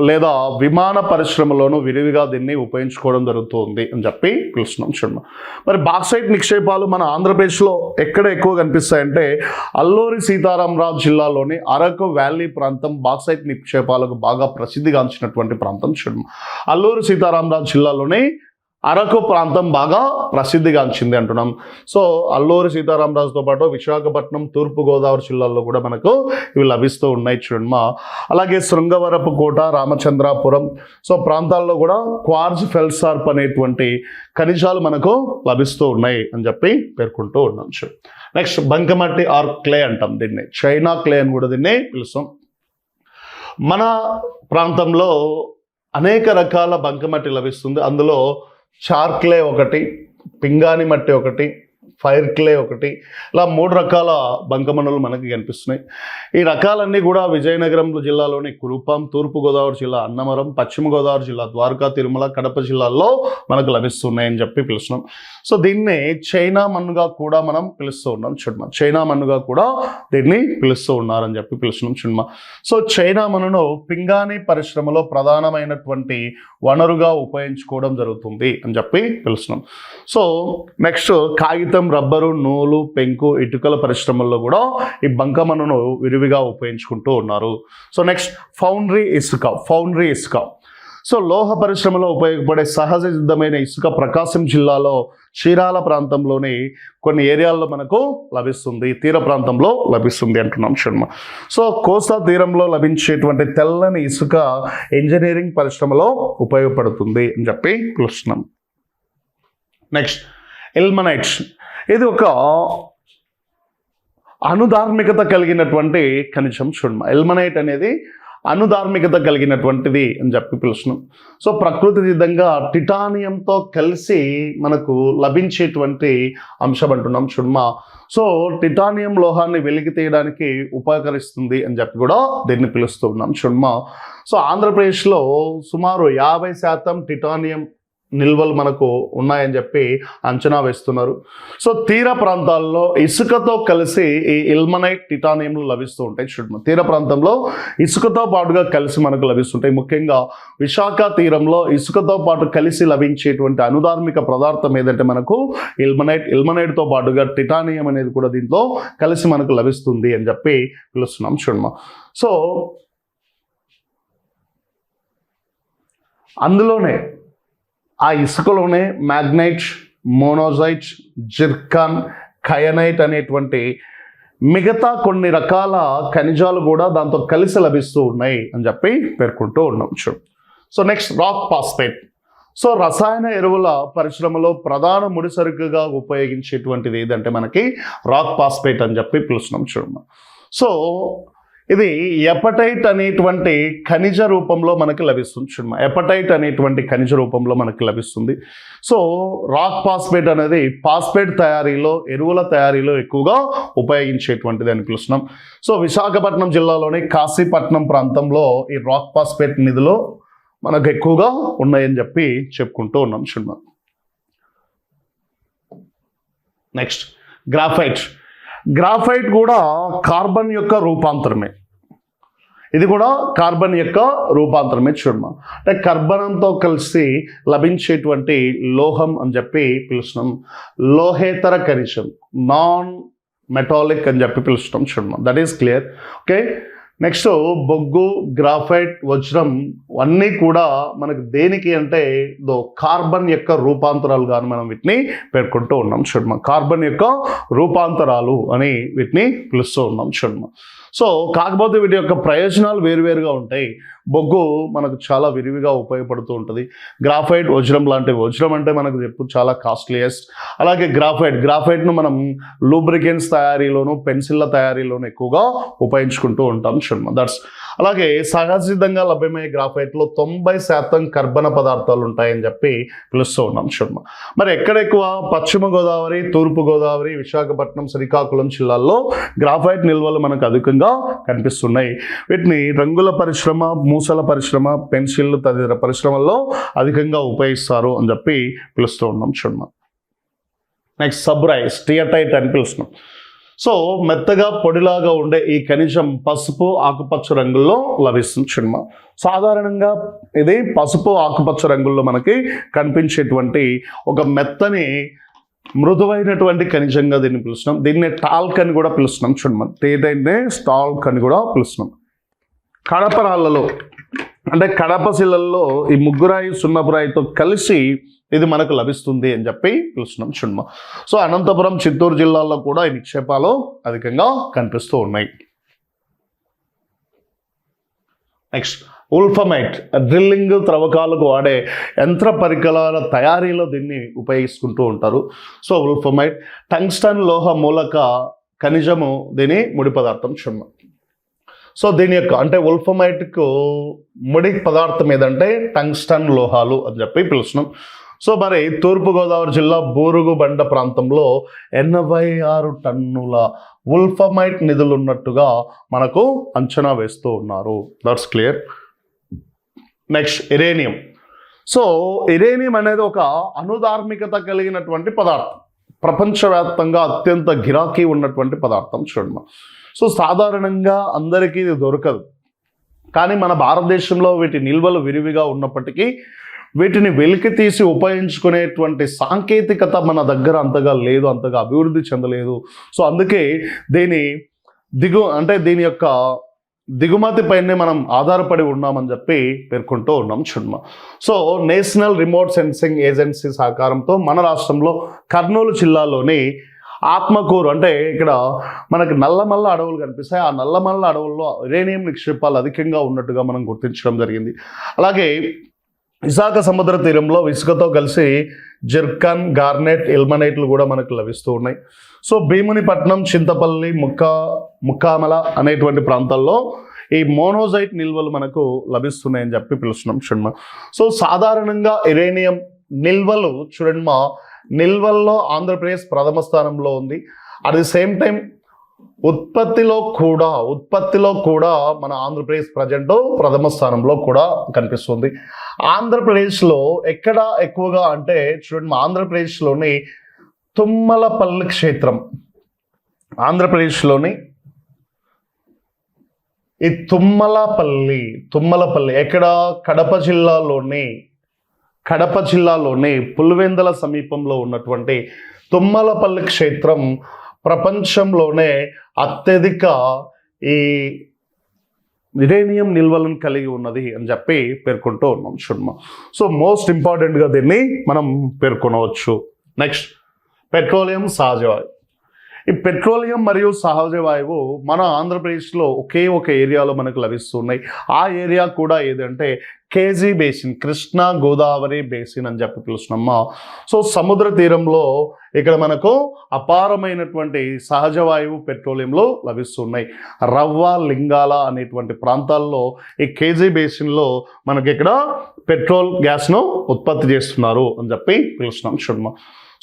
లేదా విమాన పరిశ్రమలోను విరివిగా దీన్ని ఉపయోగించుకోవడం జరుగుతుంది అని చెప్పి పిలుస్తున్నాం చూడమ్మా. మరి బాక్సైట్ నిక్షేపాలు మన ఆంధ్రప్రదేశ్లో ఎక్కడ ఎక్కువ కనిపిస్తాయంటే అల్లూరి సీతారామరాజు జిల్లాలోని అరకు వ్యాలీ ప్రాంతం బాక్సైట్ నిక్షేపాలకు బాగా ప్రసిద్ధిగాంచినటువంటి ప్రాంతం చూడమ్మా. అల్లూరి సీతారామరాజు జిల్లాలోని అరకు ప్రాంతం బాగా ప్రసిద్ధిగాంచింది అంటున్నాం. సో అల్లూరి సీతారామరాజుతో పాటు విశాఖపట్నం, తూర్పుగోదావరి జిల్లాల్లో కూడా మనకు ఇవి లభిస్తూ ఉన్నాయి చూడమ్మా. అలాగే శృంగవరపు కోట, రామచంద్రాపురం సో ప్రాంతాల్లో కూడా క్వార్జ్ ఫెల్సార్ప్ అనేటువంటి ఖనిజాలు మనకు లభిస్తూ ఉన్నాయి అని చెప్పి పేర్కొంటూ ఉన్నాం. నెక్స్ట్ బంకమట్టి ఆర్ క్లే అంటాం దీన్ని, చైనా క్లే అని కూడా దీన్ని పిలుస్తాం. మన ప్రాంతంలో అనేక రకాల బంకమట్టి లభిస్తుంది. అందులో చార్ క్లే ఒకటి, పింగాణి మట్టి ఒకటి, ఫైర్ క్లే ఒకటి, ఇలా 3 రకాల బంకమన్నులు మనకి కనిపిస్తున్నాయి. ఈ రకాలన్నీ కూడా విజయనగరం జిల్లాలోని కురుపాం, తూర్పుగోదావరి జిల్లా అన్నవరం, పశ్చిమ గోదావరి జిల్లా ద్వారకా, తిరుమల, కడప జిల్లాల్లో మనకు లభిస్తున్నాయని చెప్పి పిలుస్తున్నాం. సో దీన్ని చైనా మన్నుగా కూడా మనం పిలుస్తూ ఉన్నాం చూడమా. చైనా మన్నుగా కూడా దీన్ని పిలుస్తూ ఉన్నారని చెప్పి పిలుస్తున్నాం చూడమా. సో చైనా మన్నును పింగాణి పరిశ్రమలో ప్రధానమైనటువంటి వనరుగా ఉపయోగించుకోవడం జరుగుతుంది అని చెప్పి పిలుస్తున్నాం. సో నెక్స్ట్ కాగితం, రబ్బరు, నూలు, పెంకు, ఇటుకల పరిశ్రమల్లో కూడా ఈ బంకమన్నును విరివిగా ఉపయోగించుకుంటూ ఉన్నారు. సో నెక్స్ట్ ఫౌండరీ ఇసుక. సో లోహ పరిశ్రమలో ఉపయోగపడే సహజ సిద్ధమైన ఇసుక ప్రకాశం జిల్లాలో చీరాల ప్రాంతంలోని కొన్ని ఏరియాల్లో మనకు లభిస్తుంది, తీర ప్రాంతంలో లభిస్తుంది అంటున్నాం శర్మ. సో కోస్తా తీరంలో లభించేటువంటి తెల్లని ఇసుక ఇంజనీరింగ్ పరిశ్రమలో ఉపయోగపడుతుంది అని చెప్పి పిలుస్తున్నాం. నెక్స్ట్ ఇల్మనైట్స్. ఇది ఒక అణుధార్మికత కలిగినటువంటి ఖనిజం చూడమ. ఇల్మనైట్ అనేది అణుధార్మికత కలిగినటువంటిది అని చెప్పి పిలుస్తున్నాం. సో ప్రకృతి సిద్ధంగా టిటానియంతో కలిసి మనకు లభించేటువంటి అంశం అంటున్నాం చూడమ. సో టిటానియం లోహాన్ని వెలికి తీయడానికి ఉపకరిస్తుంది అని చెప్పి కూడా దీన్ని పిలుస్తూ ఉన్నాం చూడమ. సో ఆంధ్రప్రదేశ్లో సుమారు 50% టిటానియం నిల్వలు మనకు ఉన్నాయని చెప్పి అంచనా వేస్తున్నారు. సో తీర ప్రాంతాల్లో ఇసుకతో కలిసి ఈ ఇల్మనైట్ టిటానియంలు లభిస్తూ ఉంటాయి చూడమ. తీర ప్రాంతంలో ఇసుకతో పాటుగా కలిసి మనకు లభిస్తుంటాయి. ముఖ్యంగా విశాఖ తీరంలో ఇసుకతో పాటు కలిసి లభించేటువంటి అనుధార్మిక పదార్థం ఏదంటే మనకు ఇల్మనైట్తో పాటుగా టిటానియం అనేది కూడా దీంట్లో కలిసి మనకు లభిస్తుంది అని చెప్పి పిలుస్తున్నాం చూడమ. సో అందులోనే ఆ ఇసుకలోనే మ్యాగ్నైట్, మోనోజైట్, జిర్కాన్, కయనైట్ అనేటువంటి మిగతా కొన్ని రకాల ఖనిజాలు కూడా దాంతో కలిసి లభిస్తూ ఉన్నాయి అని చెప్పి పేర్కొంటూ ఉన్నాం. So next rock phosphate. So రసాయన ఎరువుల పరిశ్రమలో ప్రధాన ముడిసరుకుగా ఉపయోగించేటువంటిది ఏదంటే మనకి రాక్ ఫాస్ఫేట్ అని చెప్పి పిలుస్తున్నాం చూడమ్మా. సో ఇది ఎపటైట్ అనేటువంటి ఖనిజ రూపంలో మనకి లభిస్తుంది చూడమ్మా. ఎపటైట్ అనేటువంటి ఖనిజ రూపంలో మనకి లభిస్తుంది. సో రాక్ ఫాస్ఫేట్ అనేది ఫాస్ఫేట్ తయారీలో, ఎరువుల తయారీలో ఎక్కువగా ఉపయోగించేటువంటిది అని పిలుస్తున్నాం. సో విశాఖపట్నం జిల్లాలోని కాశీపట్నం ప్రాంతంలో ఈ రాక్ ఫాస్ఫేట్ నిధులు మనకు ఎక్కువగా ఉన్నాయని చెప్పి చెప్పుకుంటూ ఉన్నాం చూడమ్మా. నెక్స్ట్ గ్రాఫైట్ కూడా కార్బన్ యొక్క రూపాంతరమే. ఇది కూడా కార్బన్ యొక్క రూపాంతరమే చూడమ్మా. అంటే కర్బనంతో కలిసి లభించేటువంటి లోహం అని చెప్పి పిలుస్తున్నాం. లోహేతర ఖనిజం, నాన్ మెటాలిక్ అని చెప్పి పిలుస్తున్నాం చూడమ్మా. That is clear. Okay. Next బొగ్గు, గ్రాఫైట్, వజ్రం అన్నీ కూడా మనకు దేనికి అంటే కార్బన్ యొక్క రూపాంతరాలు కానీ మనం వీటిని పేర్కొంటూ ఉన్నాం చూడమ్మా. కార్బన్ యొక్క రూపాంతరాలు అని వీటిని పిలుస్తూ ఉన్నాం చూడమ్మా. సో కాకపోతే వీటి యొక్క ప్రయోజనాలు వేరువేరుగా ఉంటాయి. బొగ్గు మనకు చాలా విరివిగా ఉపయోగపడుతూ ఉంటుంది. గ్రాఫైట్, వజ్రం లాంటివి. వజ్రం అంటే మనకు ఎప్పుడు చాలా కాస్ట్లీయెస్ట్. అలాగే గ్రాఫైట్ను మనం లూబ్రికెంట్స్ తయారీలోను, పెన్సిళ్ళ తయారీలోను ఎక్కువగా ఉపయోగించుకుంటూ ఉంటాం చూడమ్మా. అలాగే సహజసిద్ధంగా లభ్యమయ్యే గ్రాఫైట్లో 90% కర్బన పదార్థాలు ఉంటాయని చెప్పి పిలుస్తూ ఉన్నాం చూడమ్మా. మరి ఎక్కడ ఎక్కువ? పశ్చిమ గోదావరి, తూర్పు గోదావరి, విశాఖపట్నం, శ్రీకాకుళం జిల్లాల్లో గ్రాఫైట్ నిల్వలు మనకు అధికంగా కనిపిస్తున్నాయి. వీటిని రంగుల పరిశ్రమ, మూసల పరిశ్రమ, పెన్సిల్ తదితర పరిశ్రమల్లో అధికంగా ఉపయోగిస్తారు అని చెప్పి పిలుస్తూ ఉన్నాం చూడమ్మా. నెక్స్ట్ సబ్రైస్, స్టియటైట్ అని పిలుస్తున్నాం. సో మెత్తగా పొడిలాగా ఉండే ఈ ఖనిజం పసుపు, ఆకుపచ్చ రంగుల్లో లభిస్తుంది చూడమ్మా. సాధారణంగా ఇది పసుపు, ఆకుపచ్చ రంగుల్లో మనకి కనిపించేటువంటి ఒక మెత్తని మృదువైనటువంటి ఖనిజంగా దీన్ని పిలుస్తున్నాం. దీన్ని టాల్క్ అని కూడా పిలుస్తున్నాం చూడమ్మా. ఏదైతే టాల్క్ అని కూడా పిలుస్తున్నాం. కడప రాళ్ళలో అంటే కడప శిలల్లో ఈ ముగ్గురాయి, సున్నపురాయితో కలిసి ఇది మనకు లభిస్తుంది అని చెప్పి పిలుస్తున్నాం చూడమ్మా. సో అనంతపురం, చిత్తూరు జిల్లాల్లో కూడా ఈ నిక్షేపాలు అధికంగా కనిపిస్తూ ఉన్నాయి. నెక్స్ట్ ఉల్ఫమైట్, డ్రిల్లింగ్, త్రవ్వకాలకు వాడే యంత్ర పరికరాల తయారీలో దీన్ని ఉపయోగించుకుంటూ ఉంటారు. సో ఉల్ఫమైట్ టంగ్స్టన్ లోహ మూలక ఖనిజము, దీని ముడి పదార్థం చూడమ్మా. సో దీని యొక్క అంటే ఉల్ఫమైట్కు ముడి పదార్థం ఏదంటే టంగ్స్టన్ లోహాలు అని చెప్పి పిలుస్తున్నాం. సో మరి తూర్పుగోదావరి జిల్లా బూరుగు బండ ప్రాంతంలో 86 టన్నుల ఉల్ఫమైట్ నిధులు ఉన్నట్టుగా మనకు అంచనా వేస్తూ ఉన్నారు. That's clear. నెక్స్ట్ ఇరేనియం. సో ఇరేనియం అనేది ఒక అణుధార్మికత కలిగినటువంటి పదార్థం. ప్రపంచవ్యాప్తంగా అత్యంత గిరాకీ ఉన్నటువంటి పదార్థం చూడమ్మా. సో సాధారణంగా అందరికీ ఇది దొరకదు, కానీ మన భారతదేశంలో వీటి నిల్వలు విరివిగా ఉన్నప్పటికీ వీటిని వెలికి తీసి ఉపయోగించుకునేటువంటి సాంకేతికత మన దగ్గర అంతగా లేదు, అంతగా అభివృద్ధి చెందలేదు. సో అందుకే దీని యొక్క దిగుమతి పైనే మనం ఆధారపడి ఉన్నామని చెప్పి పేర్కొంటూ ఉన్నాం చూడమ్మా. So national remote sensing agency సహకారంతో మన రాష్ట్రంలో కర్నూలు జిల్లాలోని ఆత్మకూరు అంటే ఇక్కడ మనకి నల్లమల్ల అడవులు కనిపిస్తాయి. ఆ నల్లమల్ల అడవుల్లో యురేనియం నిక్షేపాలు అధికంగా ఉన్నట్టుగా మనం గుర్తించడం జరిగింది. అలాగే విశాఖ సముద్ర తీరంలో ఇసుకతో కలిసి జెర్కాన్, గార్నెట్, ఇల్మనైట్లు కూడా మనకు లభిస్తూ ఉన్నాయి. సో భీమునిపట్నం, చింతపల్లి, ముక్కామల అనేటువంటి ప్రాంతాల్లో ఈ మోనోజైట్ నిల్వలు మనకు లభిస్తున్నాయని చెప్పి పిలుస్తున్నాం చూడమ్మా. సో సాధారణంగా యురేనియం నిల్వలు చూడమ్మా, నిల్వల్లో ఆంధ్రప్రదేశ్ ప్రథమ స్థానంలో ఉంది. అట్ ది సేమ్ టైం ఉత్పత్తిలో కూడా మన ఆంధ్రప్రదేశ్ ప్రజెంట్ ప్రథమ స్థానంలో కూడా కనిపిస్తుంది. ఆంధ్రప్రదేశ్లో ఎక్కడ ఎక్కువగా అంటే చూడండి, ఆంధ్రప్రదేశ్లోని తుమ్మలపల్లి క్షేత్రం, ఆంధ్రప్రదేశ్లోని ఈ తుమ్మలపల్లి ఎక్కడ? కడప జిల్లాలోని పులివెందుల సమీపంలో ఉన్నటువంటి తుమ్మలపల్లి క్షేత్రం ప్రపంచంలోనే అత్యధిక ఈ యురేనియం నిల్వలను కలిగి ఉన్నది అని చెప్పి పేర్కొంటూ ఉన్నాం చూడమ్మా. సో మోస్ట్ ఇంపార్టెంట్గా దీన్ని మనం పేర్కొనవచ్చు. నెక్స్ట్ పెట్రోలియం, సహజ వాయువు. ఈ పెట్రోలియం మరియు సహజ వాయువు మన ఆంధ్రప్రదేశ్లో ఒకే ఒక ఏరియాలో మనకు లభిస్తున్నాయి. ఆ ఏరియా కూడా ఏదంటే KG basin, Krishna Godavari basin అని చెప్పి పిలుస్తున్నామా. సో సముద్ర తీరంలో ఇక్కడ మనకు అపారమైనటువంటి సహజ వాయువు పెట్రోలియంలో లభిస్తున్నాయి. రవ్వ, లింగాల అనేటువంటి ప్రాంతాల్లో ఈ కేజీ బేసిన్లో మనకి ఇక్కడ పెట్రోల్ గ్యాస్ను ఉత్పత్తి చేస్తున్నారు అని చెప్పి పిలుస్తున్నాం చూడమ్మా.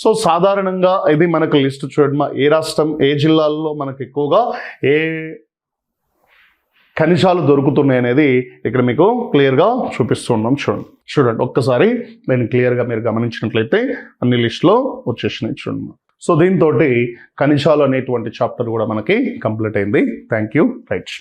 సో సాధారణంగా ఇది మనకు లిస్ట్ చూడమ్మా, ఏ రాష్ట్రం, ఏ జిల్లాల్లో మనకు ఎక్కువగా ఏ ఖనిజాలు దొరుకుతున్నాయి అనేది ఇక్కడ మీకు క్లియర్గా చూపిస్తున్నాం. చూడండి ఒక్కసారి నేను క్లియర్గా మీరు గమనించినట్లయితే అన్ని లిస్టులో వచ్చేసినాయి చూడమ్మా. సో దీంతో ఖనిజాలు అనేటువంటి చాప్టర్ కూడా మనకి కంప్లీట్ అయింది. Thank you. రైట్.